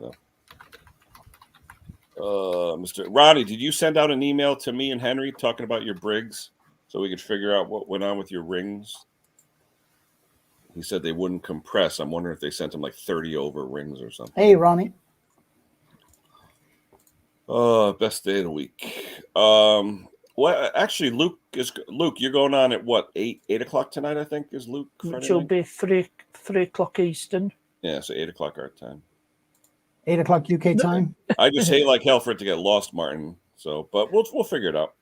though. Mr. Ronnie, did you send out an email to me and Henry talking about your Briggs so we could figure out what went on with your rings? He said they wouldn't compress. I'm wondering if they sent him like 30 over rings or something. Hey, Ronnie. Best day of the week. Well, actually, Luke, you're going on at what, 8 o'clock tonight, I think, is Luke? Which will be 3 o'clock Eastern. Yeah, so 8 o'clock our time. 8 o'clock UK time. I just hate like hell for it to get lost, Martin. So, but we'll figure it out.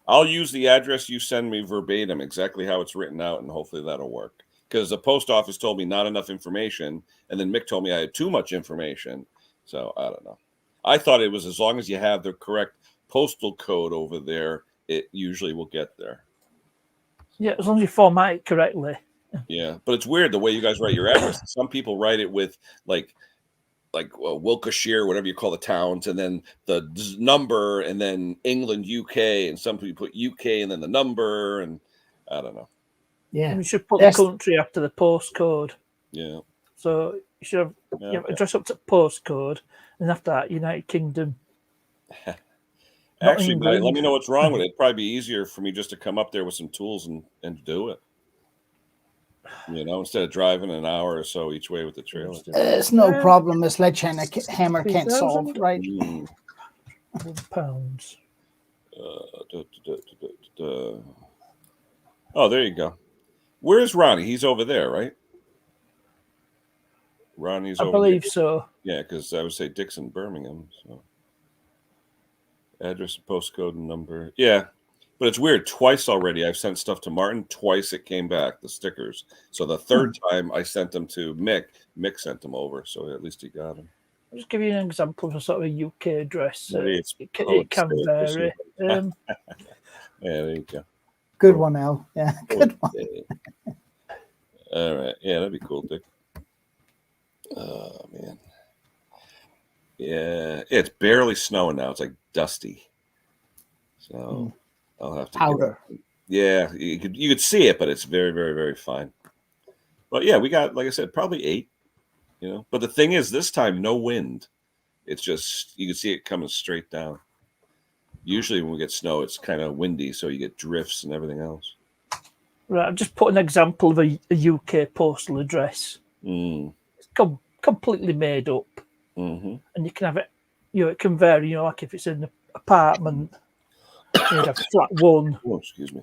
I'll use the address you send me verbatim, exactly how it's written out, and hopefully that'll work. Because the post office told me not enough information, and then Mick told me I had too much information. So I don't know. I thought it was as long as you have the correct postal code over there, it usually will get there. Yeah, as long as you format it correctly. Yeah, but it's weird the way you guys write your address. Some people write it with like Wiltshire, whatever you call the towns, and then the number, and then England, UK, and some people put UK and then the number, and I don't know. Yeah, and you should put the country after the postcode. Yeah. So you should have address up to postcode, and after that, United Kingdom. Actually, let me know what's wrong with it. It'd probably be easier for me just to come up there with some tools and do it. instead of driving an hour or so each way with the trailer. It's no problem. A sledgehammer can't solve, right? Mm. £1. Oh, there you go. Where's Ronnie? He's over there, right? Ronnie's I over believe there. so. Yeah, because I would say Dixon, Birmingham. So address, postcode, and number. Yeah, but it's weird. Twice already I've sent stuff to Martin. Twice it came back, the stickers. So the third time I sent them to Mick. Mick sent them over, so at least he got them. I'll just give you an example of a sort of a UK address. Maybe it's It can vary. Yeah, there you go. Good one, Al. Yeah, good one. All right. Yeah, that'd be cool, Dick. Oh, man. Yeah, it's barely snowing now. It's like dusty. So I'll have to Powder. Yeah, you could see it, but it's very, very, very fine. But yeah, we got, like I said, probably 8. But the thing is, this time no wind. It's just you can see it coming straight down. Usually when we get snow, it's kind of windy, so you get drifts and everything else. Right, I've just put an example of a UK postal address. It's completely made up, and you can have it. It can vary. Like if it's an apartment, you'd have flat 1. Oh, excuse me.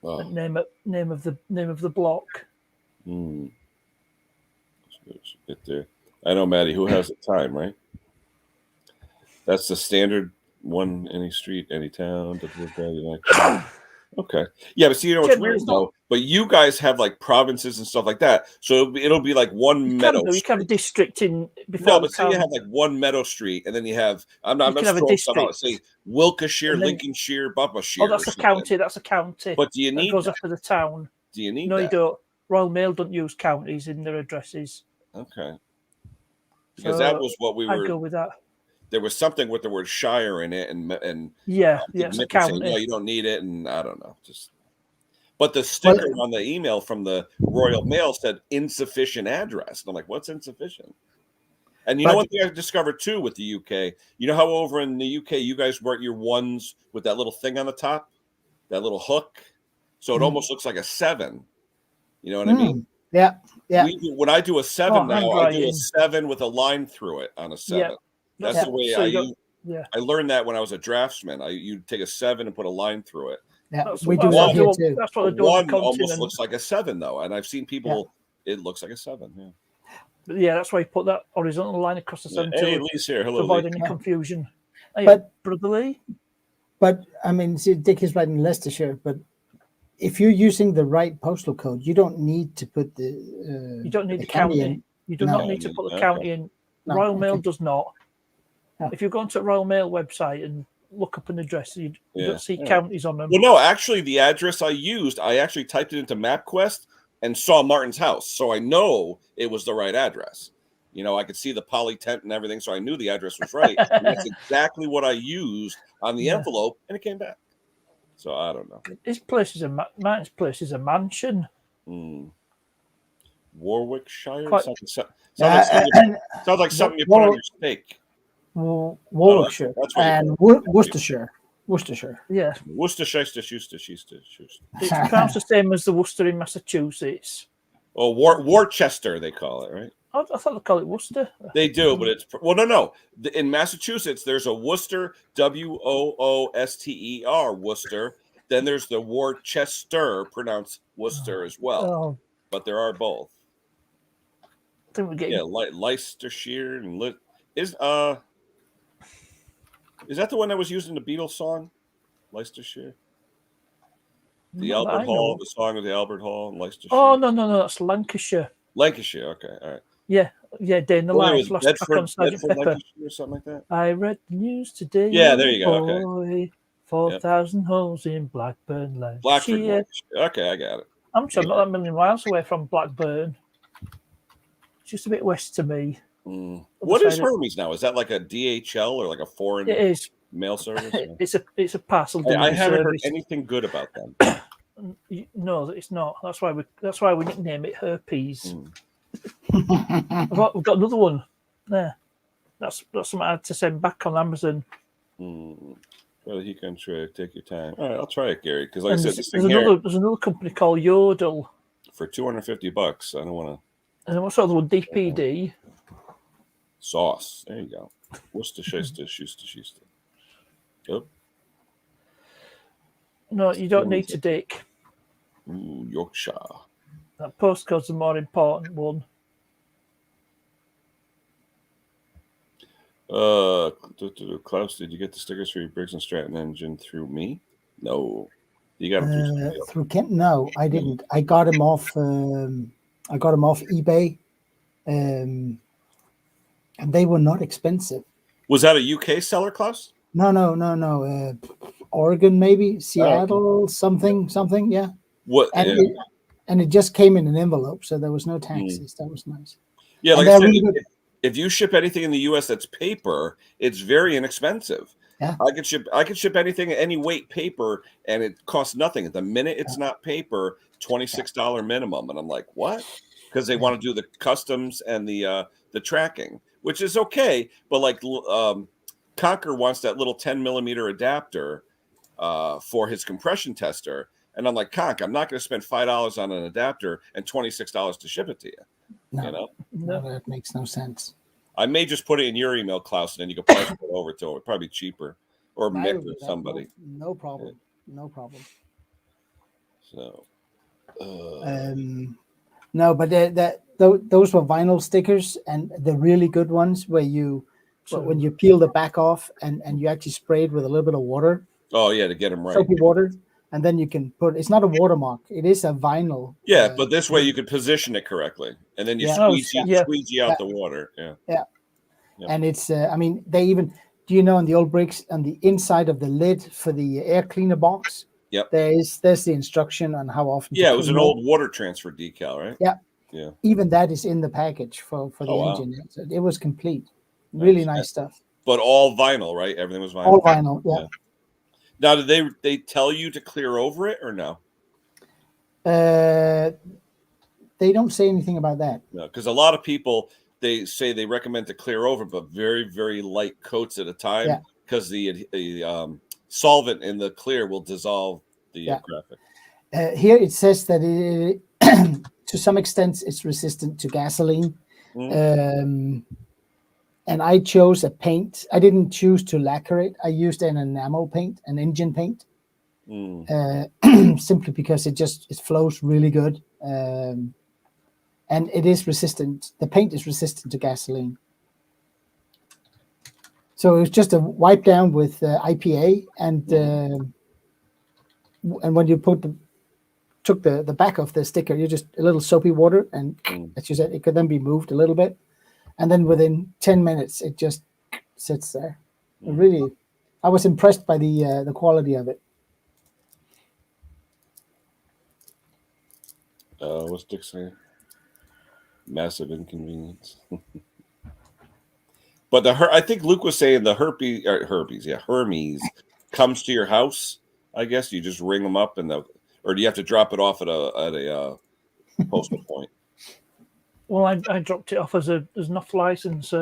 Oh. Name of the block. It's a bit there. I know, Maddie. Who has the time, right? That's the standard one. Any street, any town. Okay. Yeah, but see, what's weird though? But you guys have like provinces and stuff like that, so it'll be like one meadow. You can have a district in before. No, but say you have like one meadow street, and then you have I'm not scrolling stuff out. Say Wiltshire, Lincolnshire, Buckinghamshire. Oh, that's a county. That's a county. But do you need? It goes after the town. Do you need? No, you don't. Royal Mail don't use counties in their addresses. Okay. Because that was what we were. I'd go with that. There was something with the word shire in it, and it's a county. No, you don't need it, and I don't know. But the sticker on the email from the Royal Mail said insufficient address, and I'm like, what's insufficient? And know what I discovered too with the UK? You know how over in the UK you guys write your ones with that little thing on the top, that little hook, so it almost looks like a 7. You know what I mean? Yeah. When I do a 7 now, I do a 7 with a line through it on a 7. Yeah. That's the way I use. Yeah. I learned that when I was a draftsman. You take a 7 and put a line through it. Yeah, we do that here too. That's what the 1 almost looks like a 7 though, and I've seen people. Yeah. It looks like a 7. Yeah. But yeah, that's why you put that horizontal line across the 7 Hey, Lee's here. Hello, to avoid Lee. any confusion. Hey, But Brother Lee. But I mean, see, Dick is right in Leicestershire, but if you're using the right postal code, you don't need to put the. You don't need the county in. You do not need to put the county in. Royal Mail does not. No. If you go onto the Royal Mail website and look up an address, you don't see counties on them. Well, no, actually, the address I used, I actually typed it into MapQuest and saw Martin's house, so I know it was the right address. I could see the poly tent and everything, so I knew the address was right. And that's exactly what I used on the envelope, and it came back. So I don't know. Martin's place is a mansion. Warwickshire? Sounds like something you put on your steak. Warwickshire and Worcestershire. Yeah. Worcestershire. It's pronounced the same as the Worcester in Massachusetts. Oh, Worcester, they call it, right? I thought they call it Worcester. They do, but it's no. In Massachusetts, there's a Worcester, Wooster, Worcester. Then there's the Worcester, pronounced Worcester as well. Oh. But there are both. I think we're getting Leicestershire and is that the one that was used in the Beatles song, Leicestershire? The Albert Hall, the song of the Albert Hall in Leicestershire. Oh no, that's Lancashire. Lancashire, okay, all right. Yeah, Day in the Life. Lost track on Sergeant Pepper or something like that. I read the news today. Yeah, there you go. Okay. 4,000 holes in Blackburn Lane. Blackburn. Okay, I got it. I'm sure I'm not a million miles away from Blackburn. It's just a bit west to me. What is Hermes now? Is that like a DHL or like a foreign mail service? It's a parcel delivery I haven't service. heard anything good about them. No, it's not. That's why we nickname it Herpes. We've got another one there. That's something I had to send back on Amazon. Well, you can try. Take your time. All right, I'll try it, Gary. Because like And I said, there's another company called Yodel. for $250. I don't want to And then what's the other one? DPD. sauce. There you go. Worcestershire. Yep. No, you don't need to, Dick. Ooh, Yorkshire. That postcode's the more important one. Klaus, did you get the stickers for your Briggs and Stratton engine through me? No. You got them through somebody else. Through Kent? No, I didn't. I got him off. I got him off eBay, and they were not expensive. Was that a UK seller, Klaus? No. Oregon, maybe Seattle, something. Yeah. What? And it just came in an envelope, so there was no taxes. That was nice. Yeah, And like I said, really good. if you ship anything in the US that's paper, it's very inexpensive. Yeah. I could ship anything any weight paper and it costs nothing. The minute it's not paper, $26 minimum. And I'm like, what? Because they want to do the customs and the tracking, which is okay. But like Conquer wants that little 10 millimeter adapter for his compression tester. And I'm like, Conk, I'm not going to spend $5 on an adapter and $26 to ship it to you. No, You know? no, that makes no sense. I may just put it in your email, Klaus, and then you can price it over to it. Probably cheaper, or Mick or somebody. No problem. No problem. So, no, but those were vinyl stickers, and the really good ones where when you peel the back off and you actually spray it with a little bit of water. oh yeah, to get them right. Soapy water, and then you can put. It's not a watermark. It is a vinyl. Yeah, but this way you could position it correctly, and then you squeeze out the water. Yeah. Yep. And it's. I mean, they even. Do you know on the old bricks on the inside of the lid for the air cleaner box? Yep. There's the instruction on how often. Yeah, it was an old water transfer decal, right? Yeah. Yeah. Even that is in the package for the engine. Wow. So it was complete. Really nice stuff. But all vinyl, right? Everything was vinyl. All vinyl. Yeah. Now, did they tell you to clear over it or no? They don't say anything about that. No, because a lot of people they say they recommend to clear over, but very, very light coats at a time because the solvent in the clear will dissolve the graphic. Here it says that it, to some extent it's resistant to gasoline. And I chose a paint. I didn't choose to lacquer it. I used an enamel paint, an engine paint, simply because it flows really good. And it is resistant. The paint is resistant to gasoline. So it was just a wipe down with IPA, and when you took the back of the sticker, you just a little soapy water, and as you said, it could then be moved a little bit. And then within 10 minutes, it just sits there. Really, I was impressed by the quality of it. What's Dick saying? Massive inconvenience. But I think Luke was saying the Hermes comes to your house. I guess you just ring them up, or do you have to drop it off at a postal point? Well, I dropped it off as an off license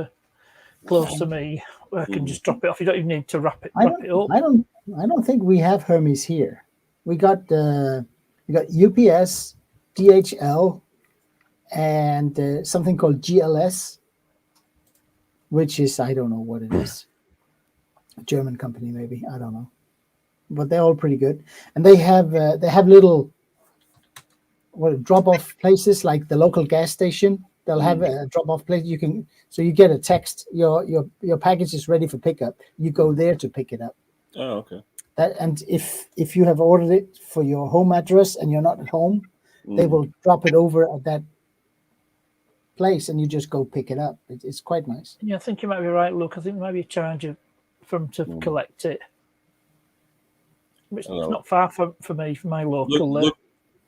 close to me, where I can just drop it off. You don't even need to wrap it up. I don't think we have Hermes here. We got UPS, DHL, and something called GLS, which is I don't know what it is. A German company, maybe, I don't know, but they're all pretty good. And they have little drop-off places like the local gas station. They'll have a drop-off place. You get a text. Your package is ready for pickup. You go there to pick it up. Oh, okay. And if you have ordered it for your home address and you're not at home, they will drop it over at that place, and you just go pick it up. It's quite nice. Yeah, I think you might be right, Luke. I think there might be a charge for them to collect it. It's not far from me, from my local.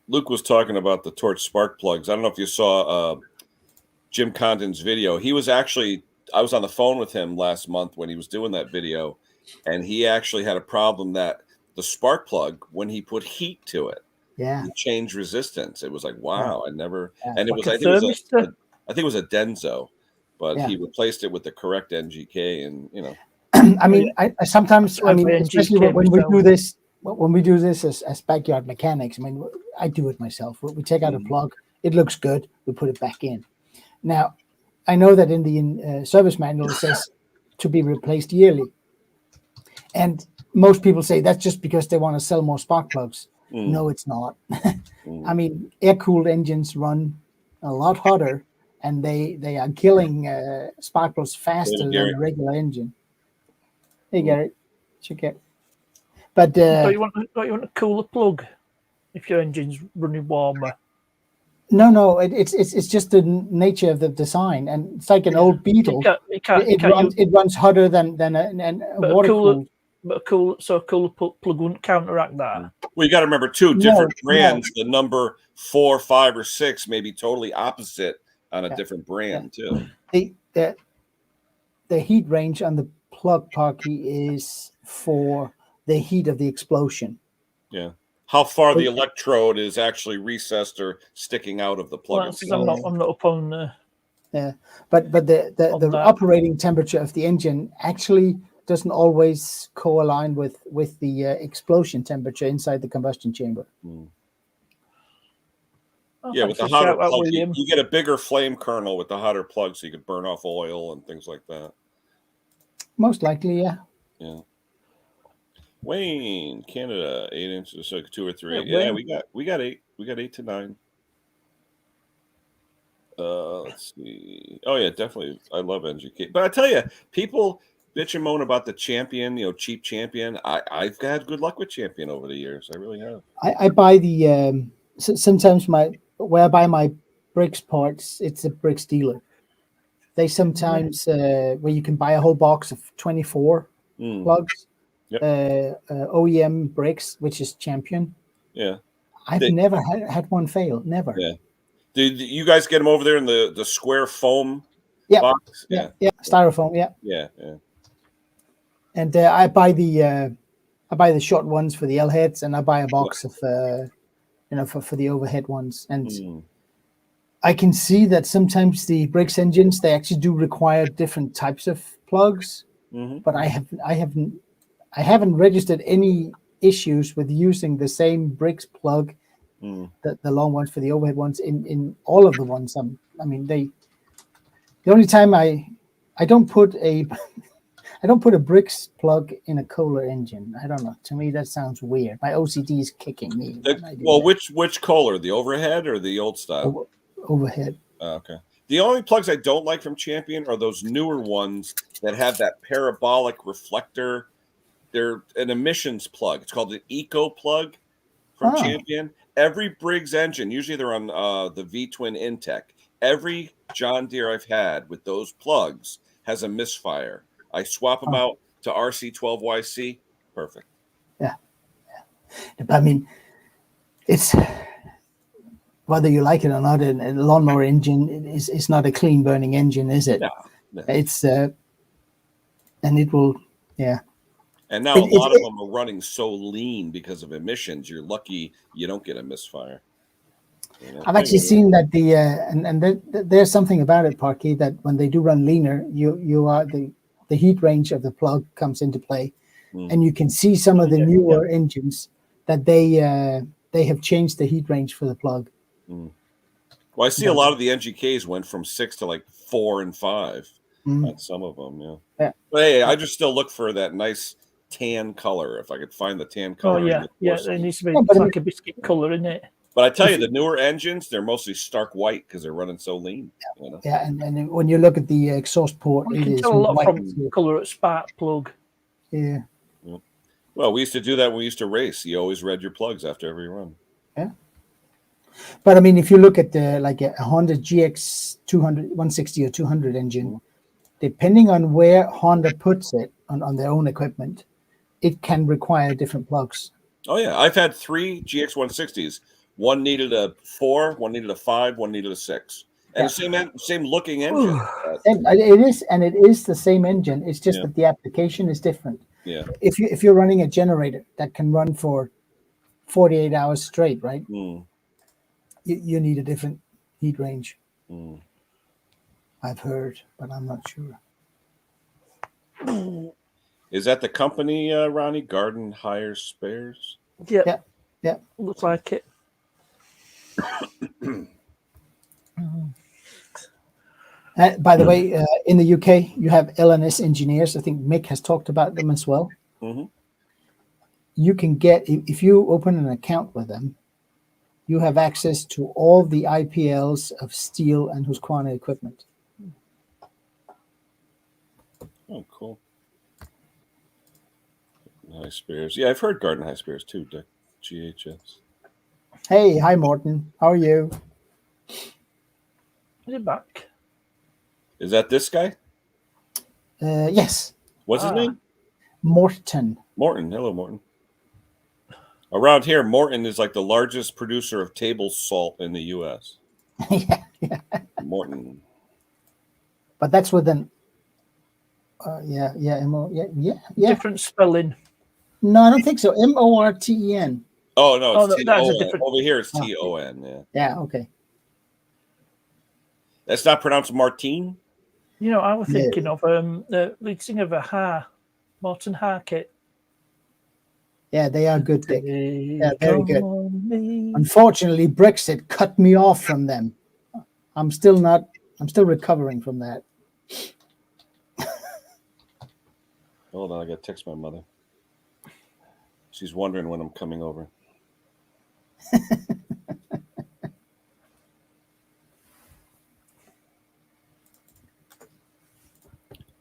Luke was talking about the torch spark plugs. I don't know if you saw Jim Condon's video. I was on the phone with him last month when he was doing that video, and he actually had a problem that the spark plug, when he put heat to it, it changed resistance. It was like, wow, I never, and it was, I think it was a Denso, but he replaced it with the correct NGK, and I mean, I sometimes, especially when we do this when we do this as backyard mechanics, I mean, I do it myself. We take out a plug, it looks good, we put it back in. Now, I know that in the service manual it says to be replaced yearly. And most people say that's just because they want to sell more spark plugs. No, it's not. I mean, air-cooled engines run a lot hotter, and they are killing spark plugs faster than a regular engine. Hey, Gary, check it. But don't you want a cooler plug if your engine's running warmer? No, it's just the nature of the design, and it's like an old Beetle. It runs hotter than a water cooled. But a cooler plug wouldn't counteract that. Well, you got to remember too, different brands. The number 4, 5, or 6 may be totally opposite on a different brand too. The heat range on the plug, Parky, is for the heat of the explosion. Yeah. How far the electrode is actually recessed or sticking out of the plug. Well, I'm not up on. Yeah, but the operating temperature of the engine actually doesn't always co-align with the explosion temperature inside the combustion chamber. Yeah, with the hotter plug, you get a bigger flame kernel with the hotter plug, so you can burn off oil and things like that. Most likely, yeah. Yeah. Wayne, Canada, 8 inches, so 2 or 3. Yeah, we got 8. We got 8 to 9. Let's see. Oh yeah, definitely. I love NGK, but I tell you, people bitch and moan about the Champion, cheap Champion. I've had good luck with Champion over the years. I really have. I buy the sometimes where I buy my Brix parts, it's a Brix dealer. They sometimes where you can buy a whole box of 24 plugs. Yep. OEM Brix, which is Champion. Yeah, I've never had one fail. Never. Yeah. Did you guys get them over there in the square foam box? Yeah. Styrofoam. Yeah. Yeah. And I buy the short ones for the L heads, and I buy a box of for the overhead ones. And I can see that sometimes the Brix engines, they actually do require different types of plugs, but I haven't registered any issues with using the same Brix plug, the long ones for the overhead ones in all of the ones. The only time I don't put a Brix plug in a Kohler engine. I don't know. To me, that sounds weird. My OCD is kicking me. Which Kohler, the overhead or the old style? Overhead. Okay. The only plugs I don't like from Champion are those newer ones that have that parabolic reflector. They're an emissions plug. It's called an Eco plug from Champion. Every Briggs engine, usually they're on the V-twin Intech. Every John Deere I've had with those plugs has a misfire. I swap them out to RC12YC. Perfect. Yeah. I mean, it's whether you like it or not, a lawnmower engine is not a clean burning engine, is it? No. It's and it will, yeah. And now a lot of them are running so lean because of emissions. You're lucky you don't get a misfire. I've actually seen that there's something about it, Parky, that when they do run leaner, you are the heat range of the plug comes into play, and you can see some of the newer engines that they have changed the heat range for the plug. Well, I see a lot of the NGKs went from 6 to like 4 and 5 on some of them. Yeah. But hey, I just still look for that nice tan color. If I could find the tan color. Oh yeah, there needs to be like a biscuit color in it. But I tell you, the newer engines, they're mostly stark white because they're running so lean. Yeah, and when you look at the exhaust port, you can tell a lot from the color at spark plug. Yeah. Well, we used to do that when we used to race. You always read your plugs after every run. Yeah. But I mean, if you look at like a Honda GX 200, 160 or 200 engine, depending on where Honda puts it on their own equipment, it can require different plugs. Oh yeah, I've had 3 GX 160s. One needed a 4, one needed a 5, one needed a 6, and the same looking engine. It is the same engine. It's just that the application is different. Yeah. If you're running a generator that can run for 48 hours straight, right? You need a different heat range. I've heard, but I'm not sure. Is that the company, Ronnie? Garden Hire Spares? Yeah. Yeah. Looks like it. By the way, in the UK, you have LNS engineers. I think Mick has talked about them as well. Mm-hmm. You can get, if you open an account with them, you have access to all the IPLs of Steel and Husqvarna equipment. Oh, cool. High Spares. Yeah, I've heard Garden High Spares too, Dick. GHS. Hey, hi, Morton. How are you? Is it back? Is that this guy? Yes, What's his name? Morton. Morton. Hello, Morton. Around here, Morton is like the largest producer of table salt in the U.S. yeah, Morton. but that's with an. Yeah. Different spelling. No, I don't think so. Morten. Oh no, Oh, it's that is a T-O-N. different- Over here it's Oh. T-O-N. Yeah, Yeah. Okay. that's not pronounced Martine. You know, I was Yeah. thinking of the lead singer of a Morton Harkett. Yeah, they are good, Dick. Yeah, very good. Unfortunately, Brexit cut me off from them. I'm still recovering from that. Hold on, I got to text my mother. She's wondering when I'm coming over.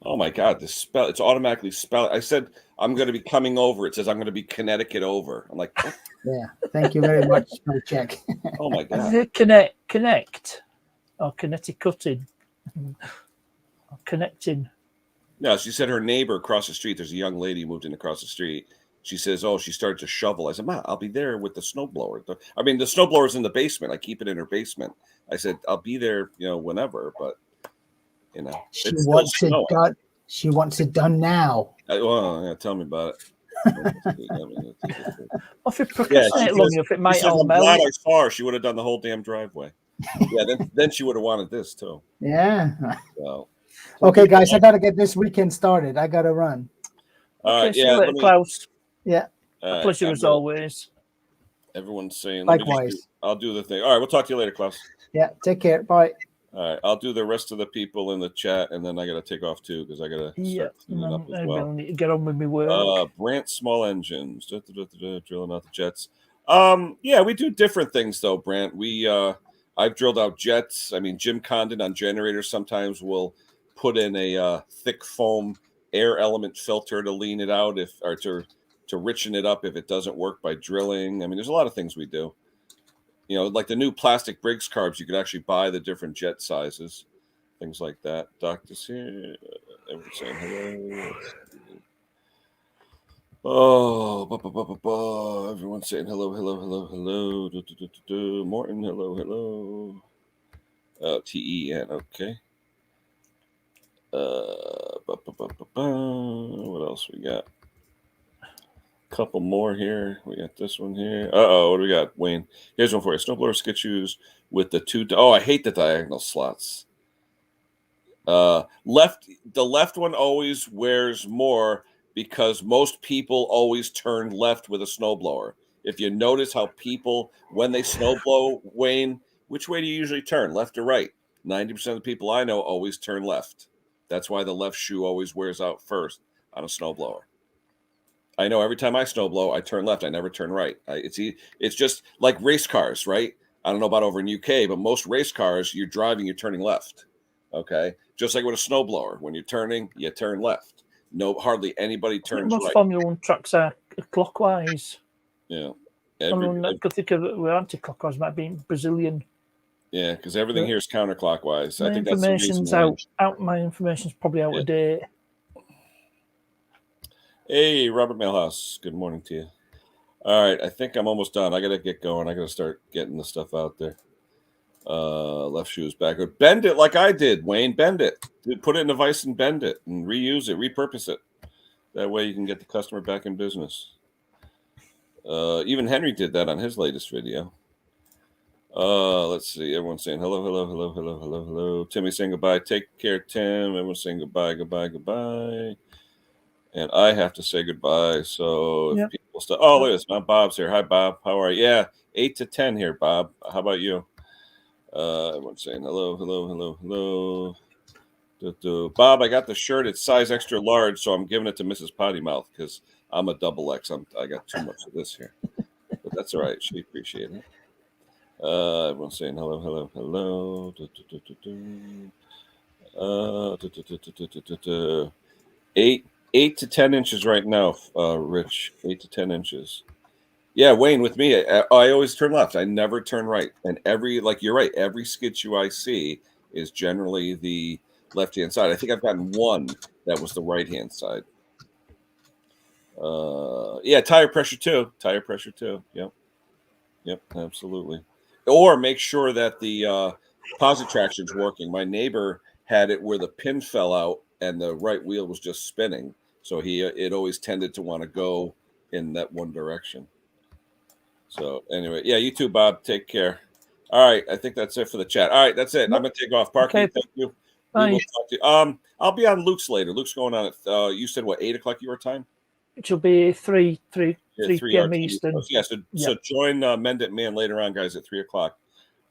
Oh my God, it's automatically spelled. I said I'm going to be coming over. It says I'm going to be Connecticut over. I'm like, what? Yeah. Thank you very much. No check. Oh my Is God. it connect or Connecticuting or connecting? No, she said her neighbor across the street, there's a young lady moved in across the street. She says, oh, she started to shovel. I said, Ma, I'll be there with the snowblower. The snowblower's in the basement. I keep it in her basement. I said, I'll be there, whenever, but, She it's still wants it snowing. done. She wants it done now. Tell me about it. Or if you Yeah, procrastinate she long says- enough, it She might says, all I'm glad melt. I saw her. She would have done the whole damn driveway. Yeah, then she would have wanted this too. Yeah. So, Okay, guys, I got to get this weekend started. I got to run. Okay, see you let later, me- Klaus. Yeah. all right, Pleasure I'm as gonna- always. Everyone's saying, let me just Likewise. I'll do the thing. All right, we'll talk to you later, Klaus. Yeah. Take care. Bye. All right, I'll do the rest of the people in the chat, and then I got to take off too because I got to Yeah, start cleaning up as I well. really need to get on with my work. Brant Small Engines, drilling out the jets. Yeah, we do different things though, Brant. I've drilled out jets. I mean, Jim Condon on generators sometimes will put in a thick foam air element filter to lean it out to richen it up if it doesn't work by drilling. I mean, there's a lot of things we do. Like the new plastic Briggs carbs, you could actually buy the different jet sizes, things like that. Doctor's here. Everyone's saying hello. Oh, everyone's saying hello. Morton, hello. TEN, okay. What else we got? Couple more here. We got this one here. What do we got, Wayne? Here's one for you. Snowblower skid shoes with the two. I hate the diagonal slots. The left one always wears more because most people always turn left with a snowblower. If you notice how people, when they snowblow, Wayne, which way do you usually turn, left or right? 90% of the people I know always turn left. That's why the left shoe always wears out first on a snowblower. I know every time I snowblow, I turn left. I never turn right. It's just like race cars, right? I don't know about over in UK, but most race cars, you're driving, you're turning left. Okay, just like with a snowblower, when you're turning, you turn left. No, hardly anybody turns Most right. Formula One tracks are clockwise. Yeah, I could think of it. We're anti-clockwise, might be Brazilian. Yeah, because everything here is counterclockwise. My I think that's the reason why. My information's probably out of date. Hey, Robert Milhouse. Good morning to you. All right, I think I'm almost done. I got to get going. I got to start getting the stuff out there. Left shoes backward. Bend it like I did, Wayne. Bend it. Put it in a vise and bend it and reuse it, repurpose it. That way you can get the customer back in business. Even Henry did that on his latest video. Let's see. Everyone's saying hello. Timmy saying goodbye. Take care, Tim. Everyone's saying goodbye. And I have to say goodbye. So if Yep. people still, oh, look at this. Now Bob's here. Hi, Bob. How are you? Yeah, 8 to 10 here, Bob. How about you? Everyone's saying hello, hello, hello, hello. Bob, I got the shirt. It's size extra large, so I'm giving it to Mrs. Potty Mouth because I'm a double X. I got too much of this here, but that's all right. She appreciates it. Everyone's saying hello, hello, hello. 8 to 10 inches right now, Rich. 8 to 10 inches. Yeah, Wayne, with me, I always turn left. I never turn right. And you're right, every skid shoe I see is generally the left-hand side. I think I've gotten one that was the right-hand side. Yeah, tire pressure too. Yep, absolutely. Or make sure that the posit traction's working. My neighbor had it where the pin fell out and the right wheel was just spinning. So it always tended to want to go in that one direction. So anyway, yeah, you too, Bob. Take care. All right, I think that's it for the chat. All right, that's it. I'm gonna take off. Parky, Okay. thank you. Bye. We will talk to you. I'll be on Luke's later. Luke's going on at you said what, 8 o'clock your time? Which will be 3 Yeah, p.m. RT. Eastern. Yeah, so join Mendit Man later on, guys, at 3 o'clock.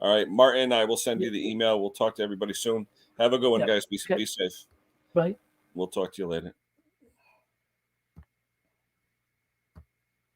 All right, Martin, I will send you the email. We'll talk to everybody soon. Have a good one, Yep. guys. Be Okay. safe. Right. We'll talk to you later.